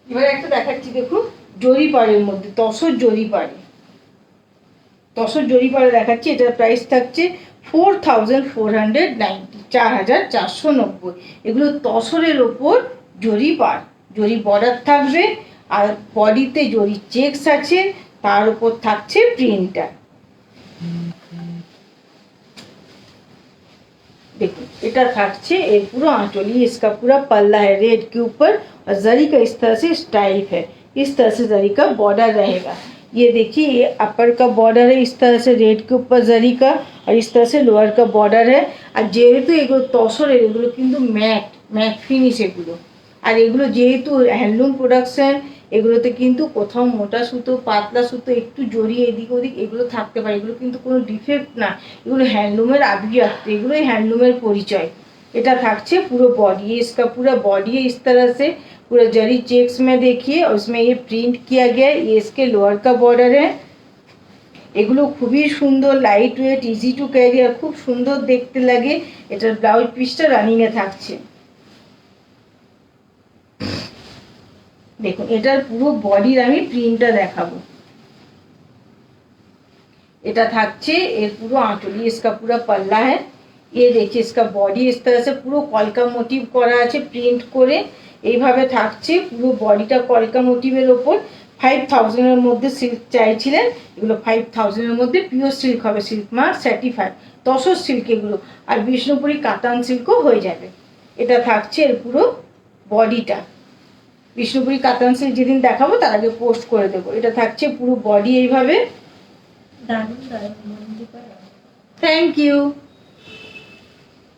এবার একটা দেখাচ্ছি, দেখুন জরি পাড়ের মধ্যে তসর জরি পাড়ে, তসর জরি পাড়ে দেখাচ্ছি। এটার প্রাইস থাকছে 4,490, 4,490। এগুলো তসরের ওপর জরি পাড়, জরি বর্ডার থাকবে। আর বডিতে জরি চেকস আছে, তার উপর থাকছে প্রিন্টার। देखिए এটা থাকছে এর পুরো आंचल। ये इसका पूरा पल्ला है रेड के ऊपर और जरी का इस तरह से स्टाइप है। इस तरह से जरी का बॉर्डर रहेगा। ये देखिए ये अपर का बॉर्डर है इस तरह से रेड के ऊपर जरी का, और इस तरह से लोअर का बॉर्डर है। আর যেহেতু এগুলো তসরের, এগুলো কিন্তু ম্যাট ম্যাট ফিনিশ এগুলো। আর এগুলো যেহেতু হ্যান্ডলুম প্রোডাকশন, এগুলোতে কিন্তু কোথাও মোটা সুতো পাতলা সুতো একটু জড়িয়ে এদিক ওদিক এগুলো থাকতে পারে। এগুলো কিন্তু কোনো ডিফেক্ট না, এগুলো হ্যান্ডলুমের আভিজাত্য, এগুলোই হ্যান্ডলুমের পরিচয়। এটা থাকছে পুরো बॉडी, इसका पूरा बॉडी है इस तरह से पूरा जरी चेक्स में देखिए। और इसमें ये प्रिंट किया गया है। ये इसके लोअर का बॉर्डर है। এগুলো খুবই সুন্দর, light weight, easy to carry, আর খুব সুন্দর দেখতে লাগে। এটার ব্লাউজ পিসটা রানিংয়ে থাকছে। দেখুন এটার পুরো বডির আমি প্রিন্টটা দেখাবো। এটা থাকছে এর পুরো आंचल। इसका पूरा पल्ला है। ये देखिए इसका बॉडी इस तरह से পুরো কলকা মোটিভ করা আছে প্রিন্ট করে। এইভাবে থাকছে পুরো বডিটা কলকা মোটিভের ওপর। 5,000 এর মধ্যে সিল্ক চাইছিলেন, এগুলো 5,000 এর মধ্যে পিওর সিল্ক হবে, silk mark certified tussar silk এগুলো। আর বিষ্ণুপুরি কাতান সিল্কও হয়ে যাবে। এটা থাকছে এর পুরো বডিটা। বিষ্ণুপুরি কাতান সিল্ক যেদিন দেখাবো তার আগে পোস্ট করে দেবো। এটা থাকছে পুরো বডি এইভাবে। দারুণ দারুণ মন্দির পাড়া। Thank you.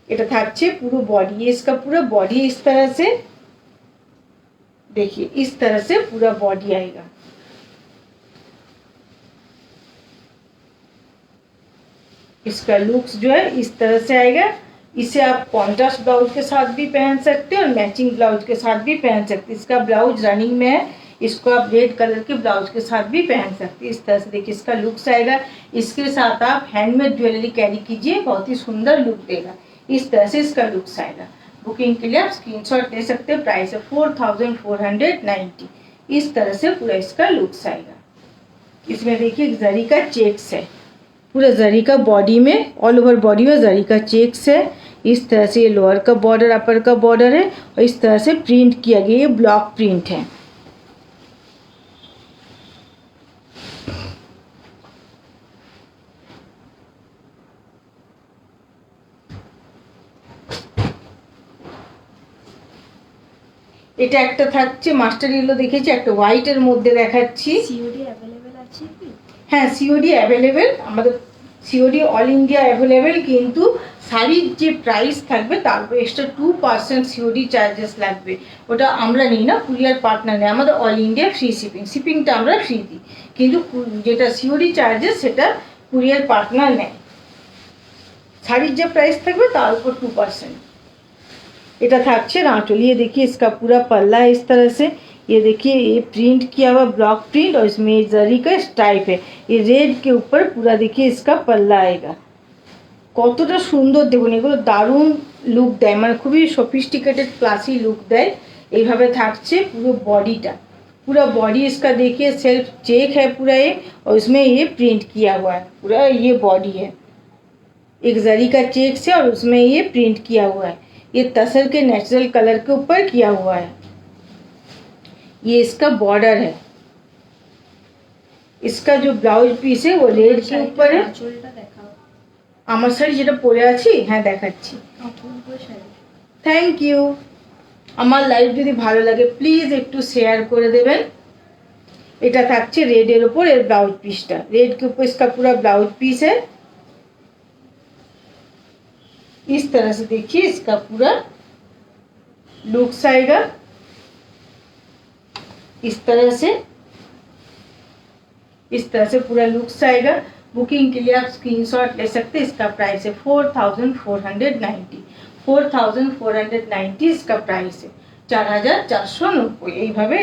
এটা থাকছে পুরো बॉडी, इसका पूरा बॉडी इस तरह से देखिए, इस तरह से पूरा बॉडी आएगा। इसका लुक्स जो है इस तरह से आएगा। इसे आप कॉन्ट्रास्ट ब्लाउज के साथ भी पहन सकते हैं और मैचिंग ब्लाउज के साथ भी पहन सकते हैं। इसका ब्लाउज रनिंग में है, इसको आप रेड कलर के ब्लाउज के साथ भी पहन सकते हैं। इस तरह से देखिए इसका लुक्स आएगा। इसके साथ आप हैंडमेड ज्वेलरी कैरी कीजिए, बहुत ही सुंदर लुक देगा। इस तरह से इसका लुक्स आएगा। बुकिंग के लिए आप स्क्रीनशॉट ले सकते हैं। प्राइस है 4,490। इस तरह से पूरा इसका लुक्स आएगा। इसमें देखिए जरी का चेक्स है, पूरा जरी का बॉडी में, ऑल ओवर बॉडी में जरी का चेक्स है। इस तरह से ये लोअर का बॉर्डर अपर का बॉर्डर है और इस तरह से प्रिंट किया गया। ये ब्लॉक प्रिंट है। এটা একটা থাকছে মাস্টার ইয়েলো দেখেছি, একটা হোয়াইটের মধ্যে দেখাচ্ছি। সিওডি অ্যাভেলেবেল আছে কি? হ্যাঁ সিওডি অ্যাভেলেবেল, আমাদের সিওডি অল ইন্ডিয়া অ্যাভেলেবেল। কিন্তু শাড়ির যে প্রাইস থাকবে তার উপর এক্সট্রা 2% সিওডি চার্জেস লাগবে। ওটা আমরা নিই না, কুরিয়ার পার্টনার নেই। আমাদের অল ইন্ডিয়া ফ্রি শিপিং, শিপিংটা আমরা ফ্রি দিই, কিন্তু যেটা সিওডি চার্জেস সেটা কুরিয়ার পার্টনার নেয়। শাড়ির যে প্রাইস থাকবে তার উপর 2%। এটা থাকছে आंचल। ये देखिए इसका पूरा पल्ला है इस तरह से। ये देखिए ये प्रिंट किया हुआ ब्लॉक प्रिंट और इसमें जरी का स्टाइप है। ये रेड के ऊपर पूरा देखिए इसका पल्ला आएगा। কতটা সুন্দর দেখুন, এগুলো দারুণ লুক দেয়, মানে খুবই সফিস্টিকেটেড ক্লাসি লুক দেয়। এইভাবে থাকছে পুরো বডিটা। पूरा बॉडी इसका देखिए सेल्फ चेक है पूरा ये, और इसमें ये प्रिंट किया हुआ है। पूरा ये बॉडी है, एक जरी का चेक से और उसमें ये प्रिंट किया हुआ है। ये तसर के नेचुरल कलर के ऊपर किया हुआ है। ये इसका बॉर्डर है। इसका जो ब्लाउज पीस है वो रेड के ऊपर है। আঁচলটা দেখাও। আমার শাড়ি যেটা পরে আছি, হ্যাঁ দেখাচ্ছি। অপূর্ব শাড়ি। Thank you. আমার লাইভ যদি ভালো লাগে প্লিজ একটু শেয়ার করে देवें। এটা থাকছে রেডের উপর এর ब्लाउज पीसটা, रेड के ऊपर इसका पूरा ब्लाउज पीस है। इस तरह से देखिए इसका पूरा लुक्स आएगा, इस तरह से पूरा लुक्स आएगा। बुकिंग के लिए आप स्क्रीनशॉट ले सकते हैं। इसका प्राइस है 4490, 4490 इसका प्राइस है, 4490। এইভাবে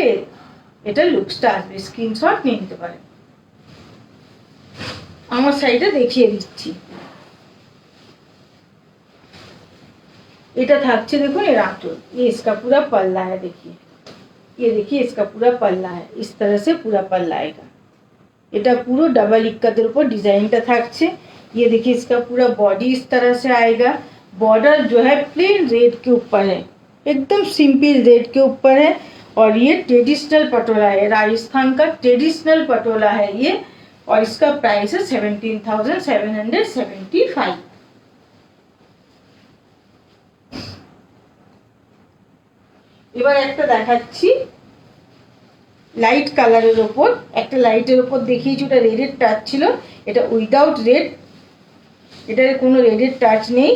এটা লুকসটা আসবে, স্ক্রিনশট নিয়ে নিতে পারেন। আমার সাইডে দেখিয়ে দিচ্ছি। এটা থাকছে দেখুন এর आंचल, ये इसका पूरा पल्ला है। देखिए इसका पूरा पल्ला है, इस तरह से पूरा पल्ला आएगा। এটা পুরো डबल इक्कतेर ऊपर डिजाइनটা থাকছে। ये देखिए इसका पूरा बॉडी इस तरह से आएगा। बॉर्डर जो है प्लेन रेड के ऊपर है, एकदम सिंपल रेड के ऊपर है। और ये ट्रेडिशनल पटोला है, राजस्थान का ट्रेडिशनल पटोला है ये। और इसका प्राइस है 17,775। এবার একটা দেখাচ্ছি লাইট কালারের উপর, একটা লাইটের উপর দেখিয়েছি, ওটা রেডের টাচ ছিল, এটা উইদাউট রেড, এটার কোনো রেডের টাচ নেই।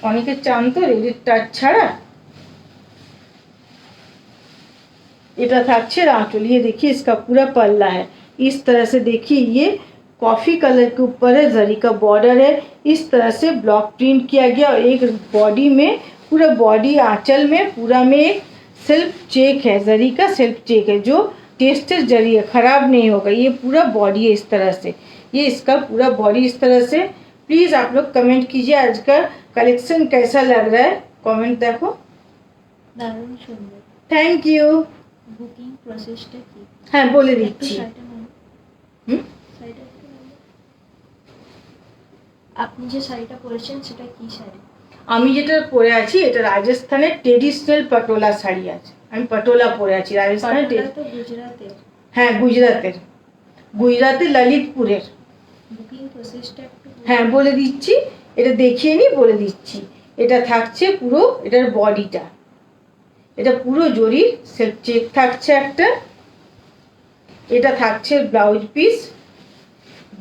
অনেকে চান তো রেডের টাচ ছাড়া। এটা থাকছে आंचल। ये देखिए इसका पूरा पल्ला है, इस तरह से देखिए ये कॉफी कलर के ऊपर है, जरी का बॉर्डर है, इस तरह से ब्लॉक प्रिंट किया गया। और एक बॉडी में पूरा बॉडी आंचल में पूरा में एक सेल्फ चेक है, जरी का सेल्फ चेक है जो टेस्टेड जरी है, खराब नहीं होगा। ये पूरा बॉडी है इस तरह से, ये इसका पूरा बॉडी इस तरह से। प्लीज आप लोग कमेंट कीजिए आज का कलेक्शन कैसा लग रहा है, कमेंट देखो। দারুণ সুন্দর। Thank you. বুকিং প্রসেসটা কি? হ্যাঁ বলে একটু দিচ্ছি। শাড়িটা নাও। শাড়িটা একটু নাও। আপনি যে শাড়িটা পরেছেন সেটা কি শাড়ি? আমি যেটা পরে আছি এটা রাজস্থানের ট্রেডিশনাল পটোলা শাড়ি আছে। আমি পটোলা পরে আছি রাজস্থানের। পটোলা তো গুজরাটের। হ্যাঁ গুজরাতের ললিতপুরের। বুকিং প্রসেসটা একটু হ্যাঁ বলে দিচ্ছি, এটা দেখিয়ে নি বলে দিচ্ছি। এটা থাকছে পুরো, এটার বডিটা, এটা পুরো জরির সেলফ চেক থাকছে একটা। এটা থাকছে ব্লাউজ পিস,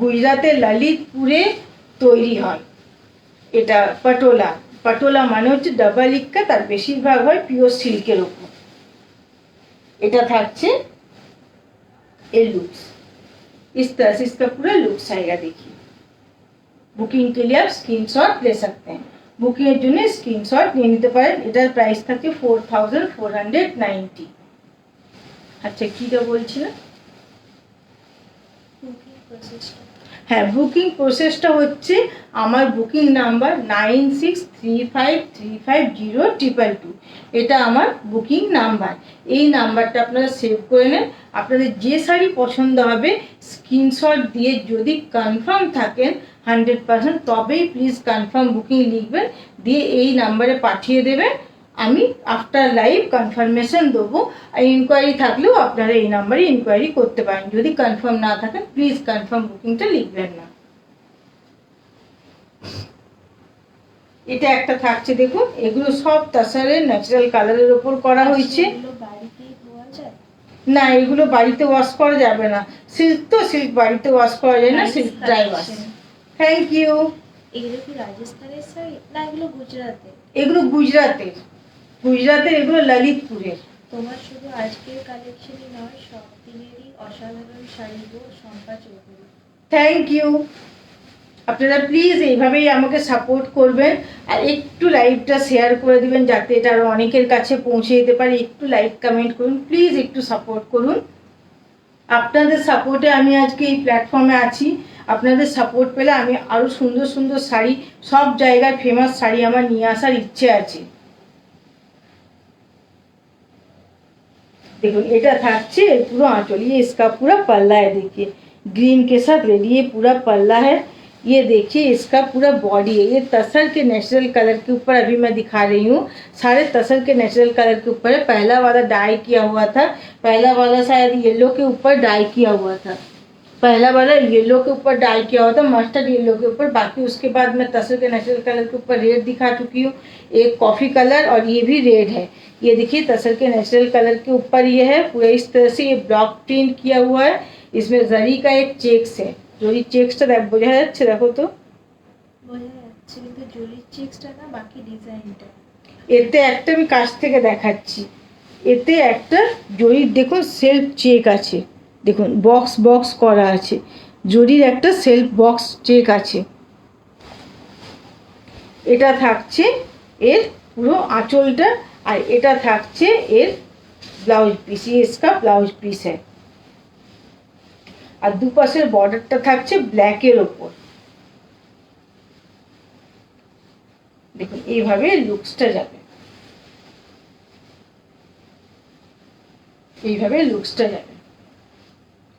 গুজরাতের ললিতপুরে তৈরি হয়। এটা পটোলা, पटोला माने হচ্ছে ডাবল ইক্কাত, আর বেশিরভাগ হয় পিওর সিল্কের উপর। এটা থাকছে এর लुक्स, इस तरह से इसका पूरा लुक्स आएगा। देखिए बुकिंग के लिए आप स्क्रीनशॉट ले सकते हैं, बुकिंग এর জন্য স্ক্রিনশট নিয়ে নিতে পারেন। এটার প্রাইস থাকে 4490। আচ্ছা কিটা বলছিলাম? বুকিং প্রসেসটা। হ্যাঁ বুকিং প্রসেসটা হচ্ছে আমার বুকিং নাম্বার 9635350222। এটা আমার বুকিং নাম্বার। এই নাম্বারটা আপনারা সেভ করে নেন। আপনাদের যে শাড়ি পছন্দ হবে স্ক্রিনশট দিয়ে যদি কনফার্ম থাকেন 100% তবেই প্লিজ কনফার্ম বুকিং লিখবেন, দিয়ে এই নাম্বারে পাঠিয়ে দেবেন। আমি আফটার লাইভ কনফার্মেশন দেবো। আর ইনকোয়ারি থাকলেও আপনারা এই নাম্বারে ইনকোয়ারি করতে পারেন। যদি কনফার্ম না থাকেন প্লিজ কনফার্ম বুকিংটা লিখবেন না। এটা একটা থাকছে দেখুন, এগুলো সব তাসারের ন্যাচারাল কালারের উপর করা হয়েছে। না এগুলো বাড়িতে ওয়াশ করা যাবে না, সিল্ক তো, সিল্ক বাড়িতে ওয়াশ করা যায় না, silk dry wash. Thank you. এগুলো কি রাজস্থানের শাড়ি না এগুলো গুজরাটের? এগুলো গুজরাটের, এগুলো ললিতপুরের। তোমার শুধু আজকের কালেকশনই নয়, সব দিনেরই অসাধারণ শাড়িগুলো শম্পা চৌধুরী। Thank you. আপনারা প্লিজ এইভাবেই আমাকে সাপোর্ট করবেন, আর একটু লাইভটা শেয়ার করে দিবেন যাতে এটা আরও অনেকের কাছে পৌঁছে যেতে পারে। একটু লাইক কমেন্ট করুন, প্লিজ একটু সাপোর্ট করুন। আপনাদের সাপোর্টে আমি আজকে এই প্ল্যাটফর্মে আছি। আপনাদের সাপোর্ট পেলে আমি আরও সুন্দর সুন্দর শাড়ি, সব জায়গার ফেমাস শাড়ি আমার নিয়ে আসার ইচ্ছে আছে। देखो এটা থাকছে पूरा आंचल, ये इसका पूरा पल्ला है। देखिए ग्रीन के साथ रेड, ये पूरा पल्ला है। ये देखिए इसका पूरा बॉडी है, ये तसर के नेचुरल कलर के ऊपर अभी मैं दिखा रही हूँ। सारे तसर के नेचुरल कलर के ऊपर है। पहला वाला डाई किया हुआ था, पहला वाला शायद येलो के ऊपर डाई किया हुआ था। पहला वाला येलो के ऊपर डाल किया हुआ था, मस्टर्ड येलो के ऊपर। बाकी उसके बाद मैं तसर के नेचुरल कलर के ऊपर रेड दिखा चुकी हूँ, एक कॉफ़ी कलर, और ये भी रेड है। ये देखिए तसर के नेचुरल कलर के ऊपर ये है पूरा इस तरह से, ये ब्लॉक प्रिंट किया हुआ है। इसमें जरी का एक चेक्स है, जो ये चेक्सটা বোঝা যাচ্ছে, দেখো তো বোঝা যাচ্ছে, কিন্তু জরির চেক্সটা না, বাকি ডিজাইনটা। এতে একটা আমি কাছ থেকে দেখাচ্ছি, এতে একটা জরির দেখুন সেলফ চেক আছে, দেখুন বক্স বক্স করা আছে, জরির একটা সেলফ বক্স চেক আছে। এটা থাকছে এর পুরো আঁচলটা, আর এটা থাকছে এর ব্লাউজ পিস, ये इसका ব্লাউজ পিস है। আর দুপাশের বর্ডারটা থাকছে ব্ল্যাকের ওপর। দেখুন এইভাবে লুকসটা যাবে, এইভাবে লুকসটা যাবে।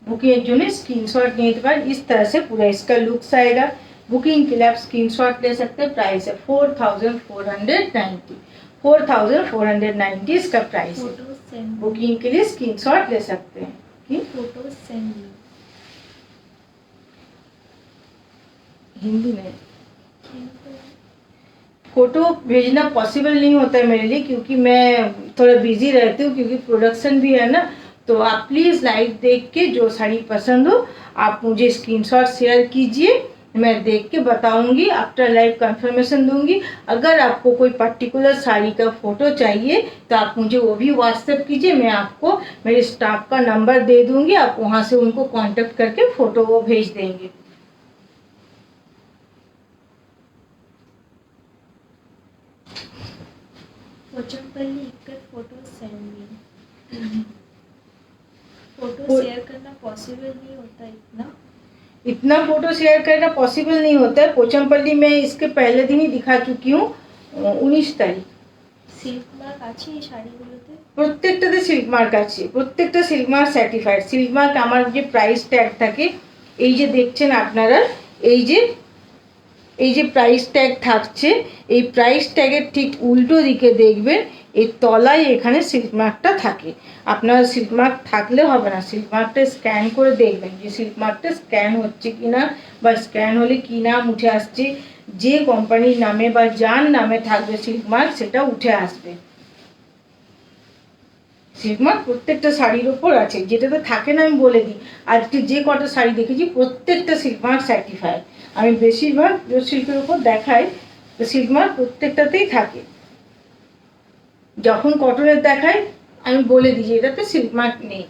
बुकिंग जो है स्क्रीनशॉट नहीं लेते पाए, इस तरह से पूरा इसका लुक्स आएगा। बुकिंग के लिए आप स्क्रीनशॉट ले सकते हैं। प्राइस है 4490, 4490 इसका प्राइस है। फोटो सेंड, बुकिंग के लिए स्क्रीनशॉट ले सकते हैं कि फोटो सेंड हिंदी में फोटो भेजना पॉसिबल नहीं होता है मेरे लिए, क्योंकि मैं थोड़ा बिजी रहती हूँ, क्योंकि प्रोडक्शन भी है ना। तो आप प्लीज़ लाइव देख के जो साड़ी पसंद हो आप मुझे स्क्रीनशॉट शेयर कीजिए, मैं देख के बताऊंगी, आफ्टर लाइव कंफर्मेशन दूंगी। अगर आपको कोई पर्टिकुलर साड़ी का फ़ोटो चाहिए तो आप मुझे वो भी व्हाट्सएप कीजिए, मैं आपको मेरे स्टाफ का नंबर दे दूंगी, आप वहाँ से उनको कांटेक्ट करके फ़ोटो वो भेज देंगे। Pochampally ikat photo send me. Photo share करना पॉसिबल नहीं होता इतना फोटो शेयर करना पॉसिबल नहीं होता है। पोचमपल्ली में इसके पहले दिन ही दिखा चुकी हूँ, 19 तारीख। সিল্ক মার্ক আছে এই শাড়িগুলোতে? প্রত্যেকটাতে সিল্ক মার্ক আছে, প্রত্যেকটা silk mark certified. Silk mark আমার যে প্রাইস ট্যাগ থাকে, এই যে দেখছেন আপনারা, এই যে প্রাইস ট্যাগ থাকছে, এই প্রাইস ট্যাগের ঠিক উল্টো দিকে দেখবেন এর তলায় এখানে সিল্ক মার্কটা থাকে। আপনার সিল্ক মার্ক থাকলে হবে না, সিল্ক মার্কটা স্ক্যান করে দেখবেন যে সিল্ক মার্কটা স্ক্যান হচ্ছে কিনা, বা স্ক্যান হলে কি নাম উঠে আসছে। যে কোম্পানির নামে বা যার নামে থাকবে সিল্ক মার্ক সেটা উঠে আসবে। সিল্ক মার্ক প্রত্যেকটা শাড়ির ওপর আছে, যেটাতে থাকে না আমি বলে দিই। আজকে যে কটা শাড়ি দেখেছি প্রত্যেকটা সিল্ক মার্ক সার্টিফাইড। আমি বেশিরভাগ সিল্কের উপর দেখাই, তো সিল্ক মার্ক প্রত্যেকটাতেই থাকে। যখন কটনের দেখাই আমি বলে দিই এটাতে सिल्क मार्क नहीं।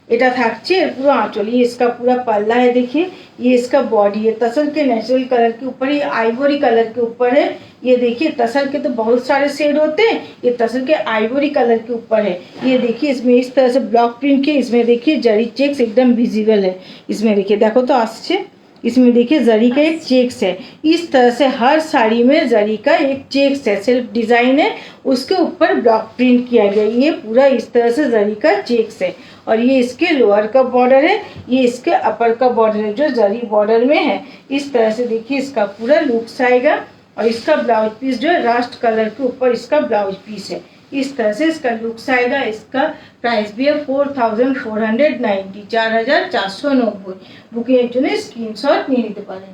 এটা থাকছে पूरा आंचल, ये इसका पूरा पल्ला है, देखिए ये इसका बॉडी है। तसर के नेचुरल कलर के ऊपर, ये आइवरी कलर के ऊपर है। ये देखिए तसर के तो बहुत सारे शेड होते हैं, ये तसर के आइवरी कलर के ऊपर है। ये देखिए इसमें इस तरह से ब्लॉक प्रिंट के, इसमें देखिए जरी चेक्स एकदम विजिबल है। इसमें देखिए, देखो तो आसছে, इसमें देखिए जरी का एक चेक्स है। इस तरह से हर साड़ी में जरी का एक चेक्स है, सेल्फ डिज़ाइन है, उसके ऊपर ब्लॉक प्रिंट किया गया। ये पूरा इस तरह से जरी का चेक्स है, और ये इसके लोअर का बॉर्डर है, ये इसके अपर का बॉर्डर है जो जरी बॉर्डर में है। इस तरह से देखिए इसका पूरा लुक्स आएगा, और इसका ब्लाउज पीस जो है रास्ट कलर के ऊपर इसका ब्लाउज पीस है। इस तरह से इसका लुक्स आएगा। इसका प्राइस भी है 4490, 4490। বুকিংয়ের জন্য স্ক্রিনশট নিয়ে নিতে পারেন।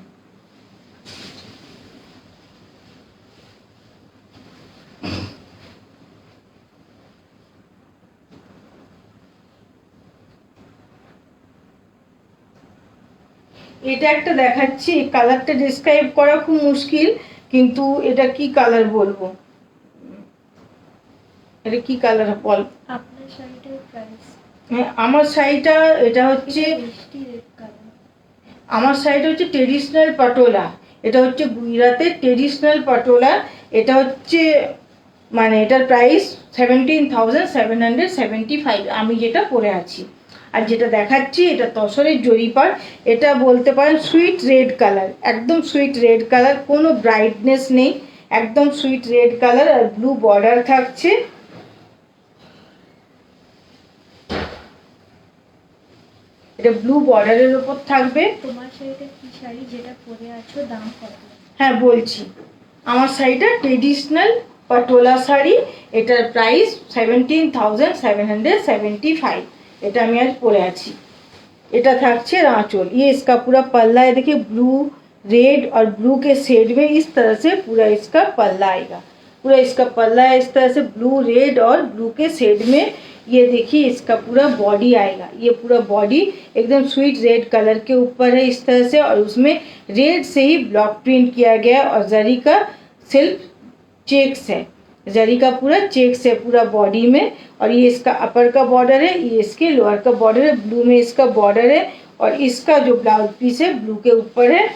এটা একটা দেখাচ্ছি, কালারটা ডেসক্রাইব করা খুব মুশকিল, কিন্তু এটা কি কালার বলবো, এটা কি কালার বল। আপনার শাড়িটার প্রাইস? হ্যাঁ, আমার শাড়িটা এটা হচ্ছে মিষ্টি রেড কালার। আমার শাড়িটা হচ্ছে ট্রেডিশনাল পাটোলা। এটা হচ্ছে গুজরাটের ট্রেডিশনাল পাটোলা। এটা হচ্ছে মানে এটার প্রাইস 17,775 আমি যেটা পরে আছি। আর যেটা দেখাচ্ছি এটা তসরের জরিপার। এটা বলতে পারেন সুইট রেড কালার, একদম সুইট রেড কালার, কোনো ব্রাইটনেস নেই, একদম সুইট রেড কালার। আর ব্লু বর্ডার থাকছে। এটা ব্লু বর্ডারের উপর থাকবে। তোমার শাড়িটা কি শাড়ি যেটা পরে আছো, দাম কত? হ্যাঁ বলছি, আমার শাড়িটা ট্রেডিশনাল পাটোলা শাড়ি, এটার প্রাইস 17,775। এটা আমি আজ পরে আছি। এটা থাকছে आंचल। ये इसका पूरा पल्ला है, देखिए ब्लू रेड और ब्लू के शेड में इस तरह से पूरा इसका पल्ला आएगा। पूरा इसका पल्ला है इस तरह से ब्लू रेड और ब्लू के शेड में। ये देखिए इसका पूरा बॉडी आएगा। ये पूरा बॉडी एकदम स्वीट रेड कलर के ऊपर है इस तरह से, और उसमें रेड से ही ब्लॉक प्रिंट किया गया है और जरी का सिल्क चेक्स है। जरी का पूरा चेक्स है पूरा बॉडी में। और ये इसका अपर का बॉर्डर है, ये इसके लोअर का बॉर्डर है। ब्लू में इसका बॉर्डर है और इसका जो ब्लाउज पीस है ब्लू के ऊपर है।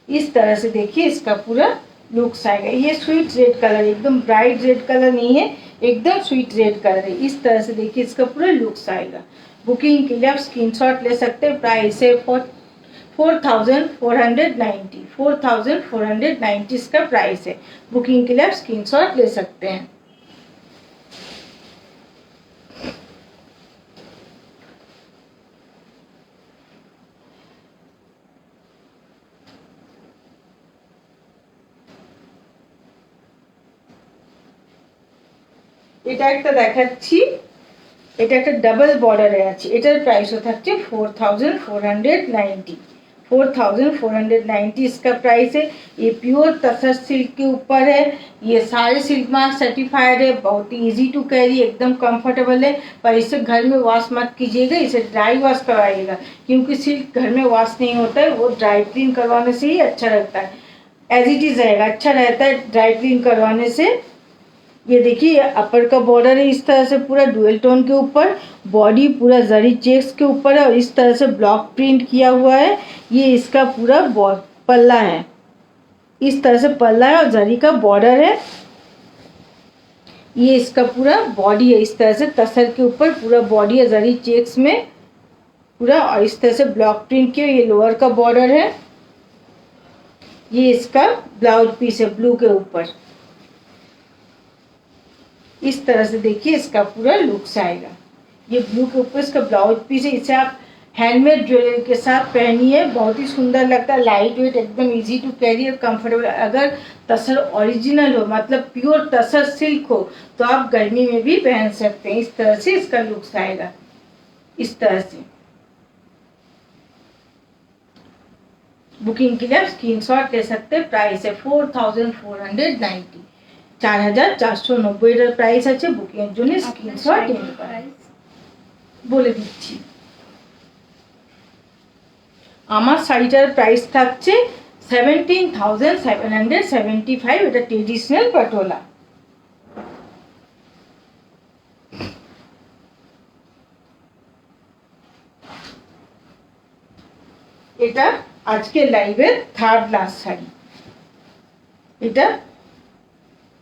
इस तरह से देखिए इसका पूरा लुक्स आएगा। ये स्वीट रेड कलर, एकदम ब्राइट रेड कलर नहीं है, एकदम स्वीट रेड कलर है। इस तरह से देखिए इसका पूरा लुक्स आएगा। बुकिंग के लिए आप स्क्रीनशॉट ले सकते हैं। प्राइस है 4,490 4,490 इसका प्राइस है। बुकिंग के लिए आप स्क्रीनशॉट ले सकते हैं। এটা একটা দেখাচ্ছি, এটা একটা ডাবল বর্ডারে আছে। এটার প্রাইসও থাকছে 4,490 4,490 इसका प्राइस है। ये प्योर तसर सिल्क के ऊपर है। ये सारे सिल्क मार्क सर्टिफाइड है, बहुत ही ईजी टू कैरी, एकदम कंफर्टेबल है। पर इसे घर में वॉश मत कीजिएगा, इसे ड्राई वॉश करवाइएगा, क्योंकि सिल्क घर में वॉश नहीं होता है, वो ड्राई क्लीन करवाने से ही अच्छा लगता है। एज इट इज़ रहेगा, अच्छा रहता है ड्राई क्लीन करवाने से। ये देखिए अपर का बॉर्डर है इस तरह से पूरा डुअल टोन के ऊपर। बॉडी पूरा जरी चेक्स के ऊपर है और इस तरह से ब्लॉक प्रिंट किया हुआ है। ये इसका पूरा पल्ला है, इस तरह से पल्ला है और जरी का बॉर्डर है। ये इसका पूरा बॉडी है इस तरह से तसर के ऊपर पूरा बॉडी है जरी चेक्स में पूरा, और इस तरह से ब्लॉक प्रिंट किया। ये लोअर का बॉर्डर है। ये इसका ब्लाउज पीस है ब्लू के ऊपर। इस तरह से देखिए इसका पूरा लुक्स आएगा। ये ब्लू के ऊपर इसका ब्लाउज पीस है। इसे आप हैंडमेड ज्वेलरी के साथ पहनिए, बहुत ही सुंदर लगता है। लाइट वेट, एकदम इजी टू कैरी और कंफर्टेबल। अगर तसर ओरिजिनल हो, मतलब प्योर तसर सिल्क हो, तो आप गर्मी में भी पहन सकते हैं। इस तरह से इसका लुक्स आएगा इस तरह से। बुकिंग के लिए आप स्क्रीनशॉट ले सकते हैं। प्राइस है 4,490 4,490 এটার প্রাইস আছে। বুকিংয়ের জন্য স্ক্রিনশট নিতে পারেন। বলে দিচ্ছি, আমার শাড়িটার প্রাইস থাকছে 17,775। এটা ট্রেডিশনাল পাটোলা। এটা আজকে লাইভের থার্ড লাস্ট শাড়ি। এটা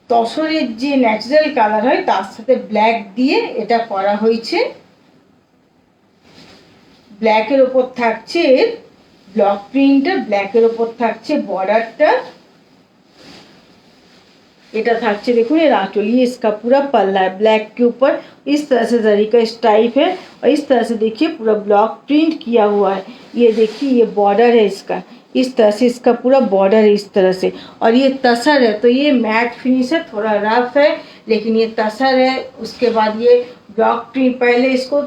তসরের যে ন্যাচারাল কালার হয় তার সাথে ব্ল্যাক দিয়ে এটা করা হয়েছে। ব্ল্যাকের ওপর থাকছে ব্লক প্রিন্টটা, ব্ল্যাকের ওপর থাকছে বর্ডারটা। এটা থাকছে देखो ये आंचल, ये इसका पूरा पल्ला है ब्लैक के ऊपर। इस तरह से जरी का स्ट्राइप है और इस तरह से देखिए पूरा ब्लॉक प्रिंट किया हुआ है। ये देखिए ये बॉर्डर है इसका, इस तरह से इसका पूरा बॉर्डर है इस तरह से। और ये तसर है, तो ये मैट फिनिश है, थोड़ा रफ है, लेकिन ये तसर है। उसके बाद ये ब्लॉक प्रिंट, पहले इसको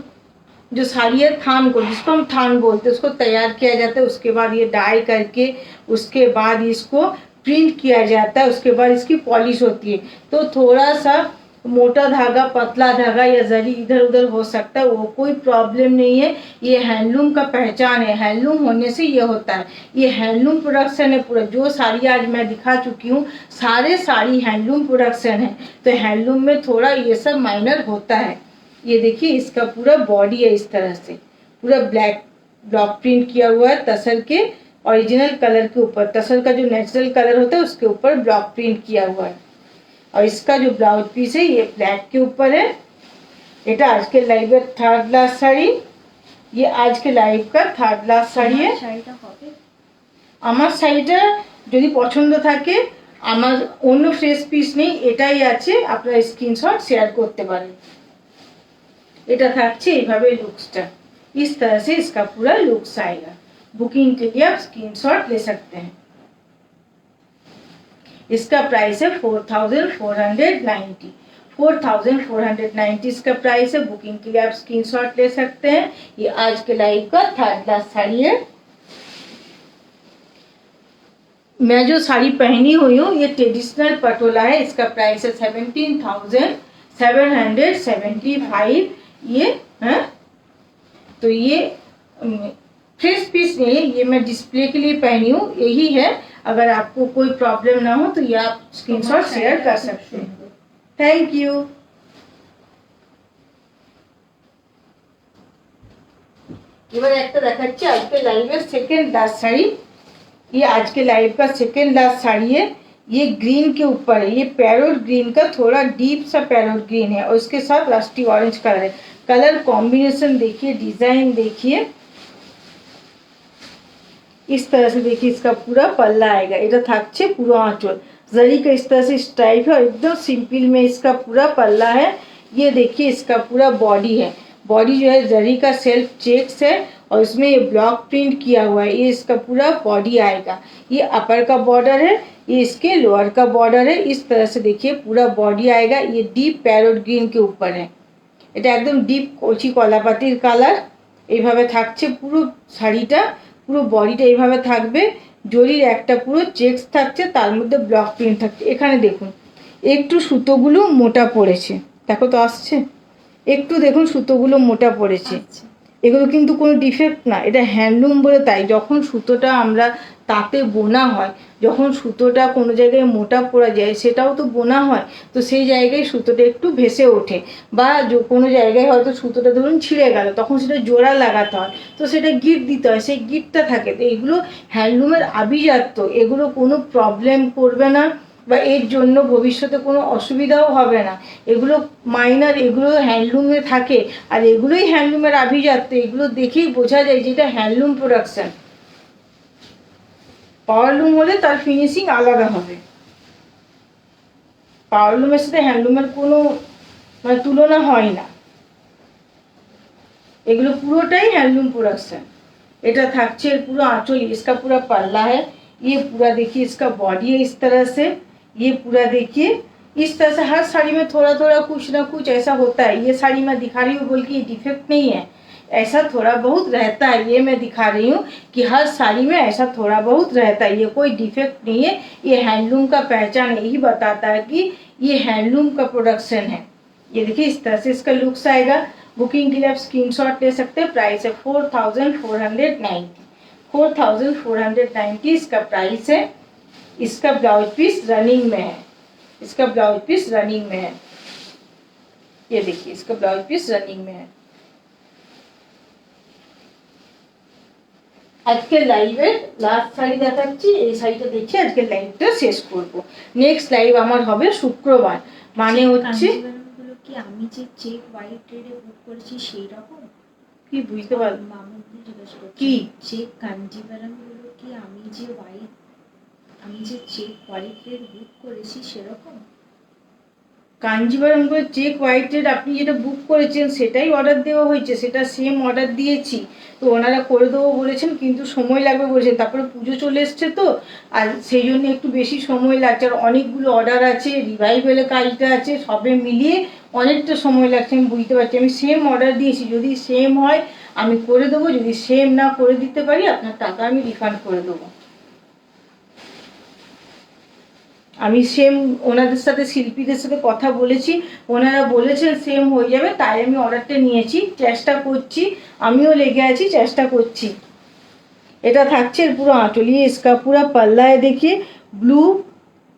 जो साड़ी है थान को, जिसको हम थान बोलते हैं, उसको तैयार किया जाता है। उसके बाद ये डाई करके उसके बाद इसको प्रिंट किया जाता है। उसके बाद इसकी पॉलिश होती है। तो थोड़ा सा मोटा धागा, पतला धागा या जरी इधर उधर हो सकता है, वो कोई प्रॉब्लम नहीं है। ये हैंडलूम का पहचान है, हैंडलूम होने से ये होता है। ये हैंडलूम प्रोडक्शन है पूरा। जो साड़ी आज मैं दिखा चुकी हूँ सारे साड़ी हैंडलूम प्रोडक्शन है, तो हैंडलूम में थोड़ा ये सब माइनर होता है। ये देखिए इसका पूरा बॉडी है इस तरह से पूरा ब्लैक ब्लॉक प्रिंट किया हुआ है तसर के ओरिजिनल कलर के ऊपर। तसर का जो नेचुरल कलर होता है उसके ऊपर ब्लॉक प्रिंट किया हुआ है। और इसका जो ब्लाउज पीस है ये ब्लैक के ऊपर है। এটা আজকে লাইভের থার্ড লাস্ট শাড়ি। ये आज के लाइव का थर्ड लास्ट শাড়ি है। শাড়িটা হবে আমার শাড়িটা যদি পছন্দ থাকে, আমার অন্য ফ্রেশ পিস নেই, এটাই আছে, আপনারা স্ক্রিনশট শেয়ার করতে পারেন। এটা থাকছে এইভাবে লুকসটা, इस तरह से इसका पूरा लुक्स आएगा। बुकिंग के लिए आप स्क्रीनशॉट ले सकते हैं। इसका प्राइस है 4,490 4490 इसका प्राइस है। बुकिंग के लिए आप स्क्रीनशॉट ले सकते हैं। ये आज के लाइव का थर्ड लास्ट साड़ी है। मैं जो साड़ी पहनी हुई हूँ ये ट्रेडिशनल पटोला है। इसका प्राइस है 17,775। ये है, तो ये फ्रेश पीस नहीं है, ये मैं डिस्प्ले के लिए पहनी हूँ, यही है। अगर आपको कोई प्रॉब्लम ना हो तो ये आप स्क्रीनशॉट शेयर कर सकते हैं। Thank you. এবার একটা দেখাচ্ছি আজকে লাইভের सेकंड लास्ट साड़ी। ये आज के लाइव का सेकंड लास्ट साड़ी है। ये ग्रीन के ऊपर है, ये पैरोट ग्रीन का थोड़ा डीप सा पैरोट ग्रीन है और उसके साथ रस्टी ऑरेंज कलर है। कलर कॉम्बिनेशन देखिए, डिजाइन देखिए, इस तरह से देखिए। इसका पूरा पल्ला आएगा, এটা থাকছে পুরো आंचल जरी का इस तरह से स्ट्राइप है और एकदम सिंपल में इसका पूरा पल्ला है। ये देखिए इसका पूरा बॉडी है, बॉडी जो है जरी का सेल्फ चेक्स है और इसमें ये ब्लॉक प्रिंट किया हुआ है। ये इसका पूरा बॉडी आएगा। ये अपर का बॉर्डर है, ये इसके लोअर का बॉर्डर है। इस तरह से देखिए पूरा बॉडी आएगा। ये डीप पैरोट ग्रीन के ऊपर है, এটা একদম ডিপ কচি কলাপাতির কালার। এইভাবে থাকছে পুরো শাড়িটা, পুরো বডিটা এইভাবে থাকবে। জরির একটা পুরো চেক্স থাকছে, তার মধ্যে ব্লক প্রিন্ট থাকছে। এখানে দেখুন একটু সুতোগুলো মোটা পড়েছে, দেখো তো আসছে, একটু দেখুন সুতোগুলো মোটা পড়েছে। এগুলো কিন্তু কোনো ডিফেক্ট না, এটা হ্যান্ডলুম বলে তাই। যখন সুতোটা আমরা তাতে বোনা হয়, যখন সুতোটা কোনো জায়গায় মোটা পড়া যায় সেটাও তো বোনা হয়, তো সেই জায়গায় সুতোটা একটু ভেসে ওঠে। বা কোনো জায়গায় হয়তো সুতোটা ধরুন ছিঁড়ে গেল, তখন সেটা জোড়া লাগাতে হয়, তো সেটা গিট দিতে হয়, সেই গিটটা থাকে। তো এগুলো হ্যান্ডলুমের আভিজাত্য, এগুলো কোনো প্রবলেম করবে না বা এর জন্য ভবিষ্যতে কোনো অসুবিধাও হবে না। এগুলো মাইনার, এগুলো হ্যান্ডলুমে থাকে আর এগুলোই হ্যান্ডলুমের আভিজাত্য। এগুলো দেখেই বোঝা যায় যে এটা হ্যান্ডলুম প্রোডাকশন। পাওয়ারলুম হলে তার ফিনিশিং আলাদা হবে, পাওয়ারলুমের সাথে হ্যান্ডলুমের কোনো মানে তুলনা হয় না। এগুলো পুরোটাই হ্যান্ডলুম प्रोडक्शन। এটা থাকছে পুরো आंचल, इसका पूरा पल्ला है। ये पूरा देखिए इसका बॉडी है इस तरह से। ये पूरा देखिए इस तरह से हर साड़ी में थोड़ा थोड़ा कुछ ना कुछ ऐसा होता है। ये साड़ी मैं दिखा रही हूँ बोल के ये डिफेक्ट नहीं है, ऐसा थोड़ा बहुत रहता है। ये मैं दिखा रही हूँ कि हर साड़ी में ऐसा थोड़ा बहुत रहता है, ये कोई डिफेक्ट नहीं है। ये हैंडलूम का पहचान यही बताता है कि ये हैंडलूम का प्रोडक्शन है। ये देखिए इस तरह से इसका लुक्स आएगा। बुकिंग के लिए आप स्क्रीनशॉट ले सकते हैं। प्राइस है 4490, 4490 इसका प्राइस है। इसका ब्लाउज पीस रनिंग में है, इसका ब्लाउज पीस रनिंग में है। ये देखिए इसका ब्लाउज पीस रनिंग में है। আজকের লাইভের লাস্ট শাড়ি দেখাচ্ছি, এই শাড়িটা দেখে আজকের লাইভটা শেষ করব। নেক্সট লাইভ আমার হবে শুক্রবার, মানে হচ্ছে কাঞ্জিভারমগুলো কি আমি যে চেক হোয়াইট ট্রেডে বুক করেছি সেই রকম? কি বুঝতে পারলাম মামুনি জিজ্ঞেস করছি, কি চেক কাঞ্জিভারমগুলো কি আমি যে চেক হোয়াইট ট্রেড বুক করেছি সেরকম? কাঞ্জিভারম করে চেক হোয়াইটের আপনি যেটা বুক করেছেন সেটাই অর্ডার দেওয়া হয়েছে, সেটা সেম অর্ডার দিয়েছি। তো ওনারা করে দেবো বলেছেন, কিন্তু সময় লাগবে বলেছেন। তারপরে পুজো চলে এসছে তো, আর সেই জন্য একটু বেশি সময় লাগছে। আর অনেকগুলো অর্ডার আছে, রিভাইভেলের কাজটা আছে, সবে মিলিয়ে অনেকটা সময় লাগছে। আমি বুঝতে পারছি, আমি সেম অর্ডার দিয়েছি। যদি সেম হয় আমি করে দেবো, যদি সেম না করে দিতে পারি আপনার টাকা আমি রিফান্ড করে দেবো। আমি সেম ওনাদের সাথে শিল্পীদের সাথে কথা বলেছি, ওনারা বলেছেন সেম হয়ে যাবে, তাই আমি অর্ডারটা নিয়েছি। চেষ্টা করছি, আমিও লেগে আছি, চেষ্টা করছি। এটা থাকছে পুরো आंचल। ये इसका पूरा पल्ला है देखिए, ब्लू,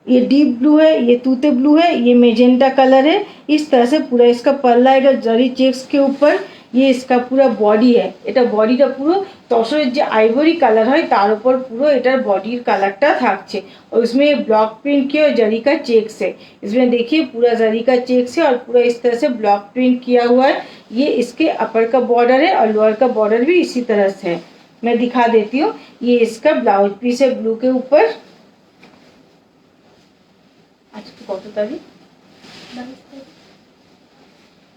ये डीप ब्लू है, ये तूते ब्लू है, ये मेजेंटा कलर है। इस तरह से पूरा इसका पल्ला आएगा जरी चेक्स के ऊपर। ये इसका पूरा बॉडी है, এটা বডিটা পুরো তসরের যে আইভরি কালার হয় তার উপর পুরো এটার বডির কালারটা থাকছে। और उसमें ब्लॉक प्रिंट किया और जरी का चेक्स है। इसमें देखिए पूरा जरी का चेक्स है और पूरा इस तरह से ब्लॉक प्रिंट किया हुआ है। ये इसके अपर का बॉर्डर है और लोअर का बॉर्डर भी इसी तरह से है। मैं दिखा देती हूँ। ये इसका ब्लाउज पीस है ब्लू के ऊपर। आज कत तारीख?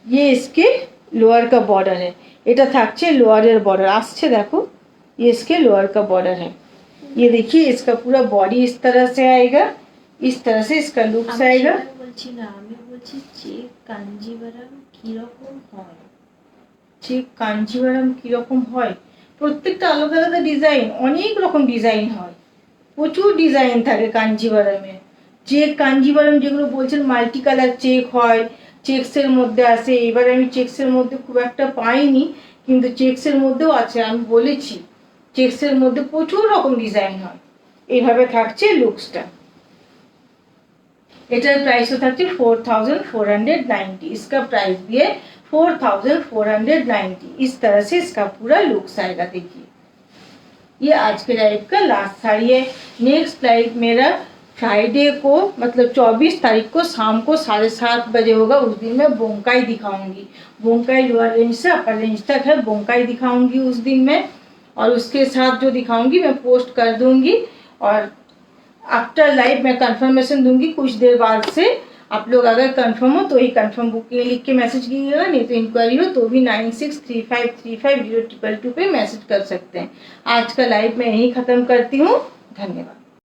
ये इसके लोअर का बॉर्डर है, এটা থাকছে লোয়ারের বর্ডার আসছে দেখো। ये इसके लोअर का बॉर्डर है। ये देखिए इसका पूरा बॉडी इस तरह से आएगा। इस तरह से इसका लुक्स আমি आएगा। সেটা বলছি না, আমি বলছি চেক কাঞ্জিভারাম কিরকম হয়। চেক কাঞ্জিভারাম কিরকম হয়, প্রত্যেকটা আলাদা আলাদা ডিজাইন, অনেক রকম ডিজাইন হয়, প্রচুর ডিজাইন থাকে কাঞ্জিভারামে। চেক কাঞ্জিভারাম যেগুলো বলছেন মাল্টি কালার চেক হয়, চেক্সের মধ্যে আসে। এবার আমি চেক্সের মধ্যে খুব একটা পাইনি, কিন্তু চেক্সের মধ্যেও আছে, আমি বলেছি চেক্সের মধ্যে প্রচুর রকম ডিজাইন হয়। এইভাবে থাকছে লুকসটা। এটার প্রাইসও থাকছে 4490। इसका प्राइस भी है 4490। इस तरह से इसका पूरा लुक्स आएगा। देखिए ये आज के लाइव का लास्ट साड़ी है। नेक्स्ट लाइव मेरा फ्राइडे को मतलब 24 तारीख को शाम को 7:30 बजे होगा। उस दिन मैं बोंकाई दिखाऊंगी। बोंकाई लोअर रेंज से अपर रेंज तक है, बोंकाई दिखाऊंगी उस दिन में। और उसके साथ जो दिखाऊंगी मैं पोस्ट कर दूंगी, और आफ्टर लाइव मैं कंफर्मेशन दूंगी कुछ देर बाद से। आप लोग अगर कंफर्म हो तो ही कंफर्म बुकिंग लिख के मैसेज कीजिएगा, नहीं तो इंक्वायरी हो तो भी 9635350222 पे मैसेज कर सकते हैं। आज का लाइव मैं यहीं ख़त्म करती हूँ। धन्यवाद।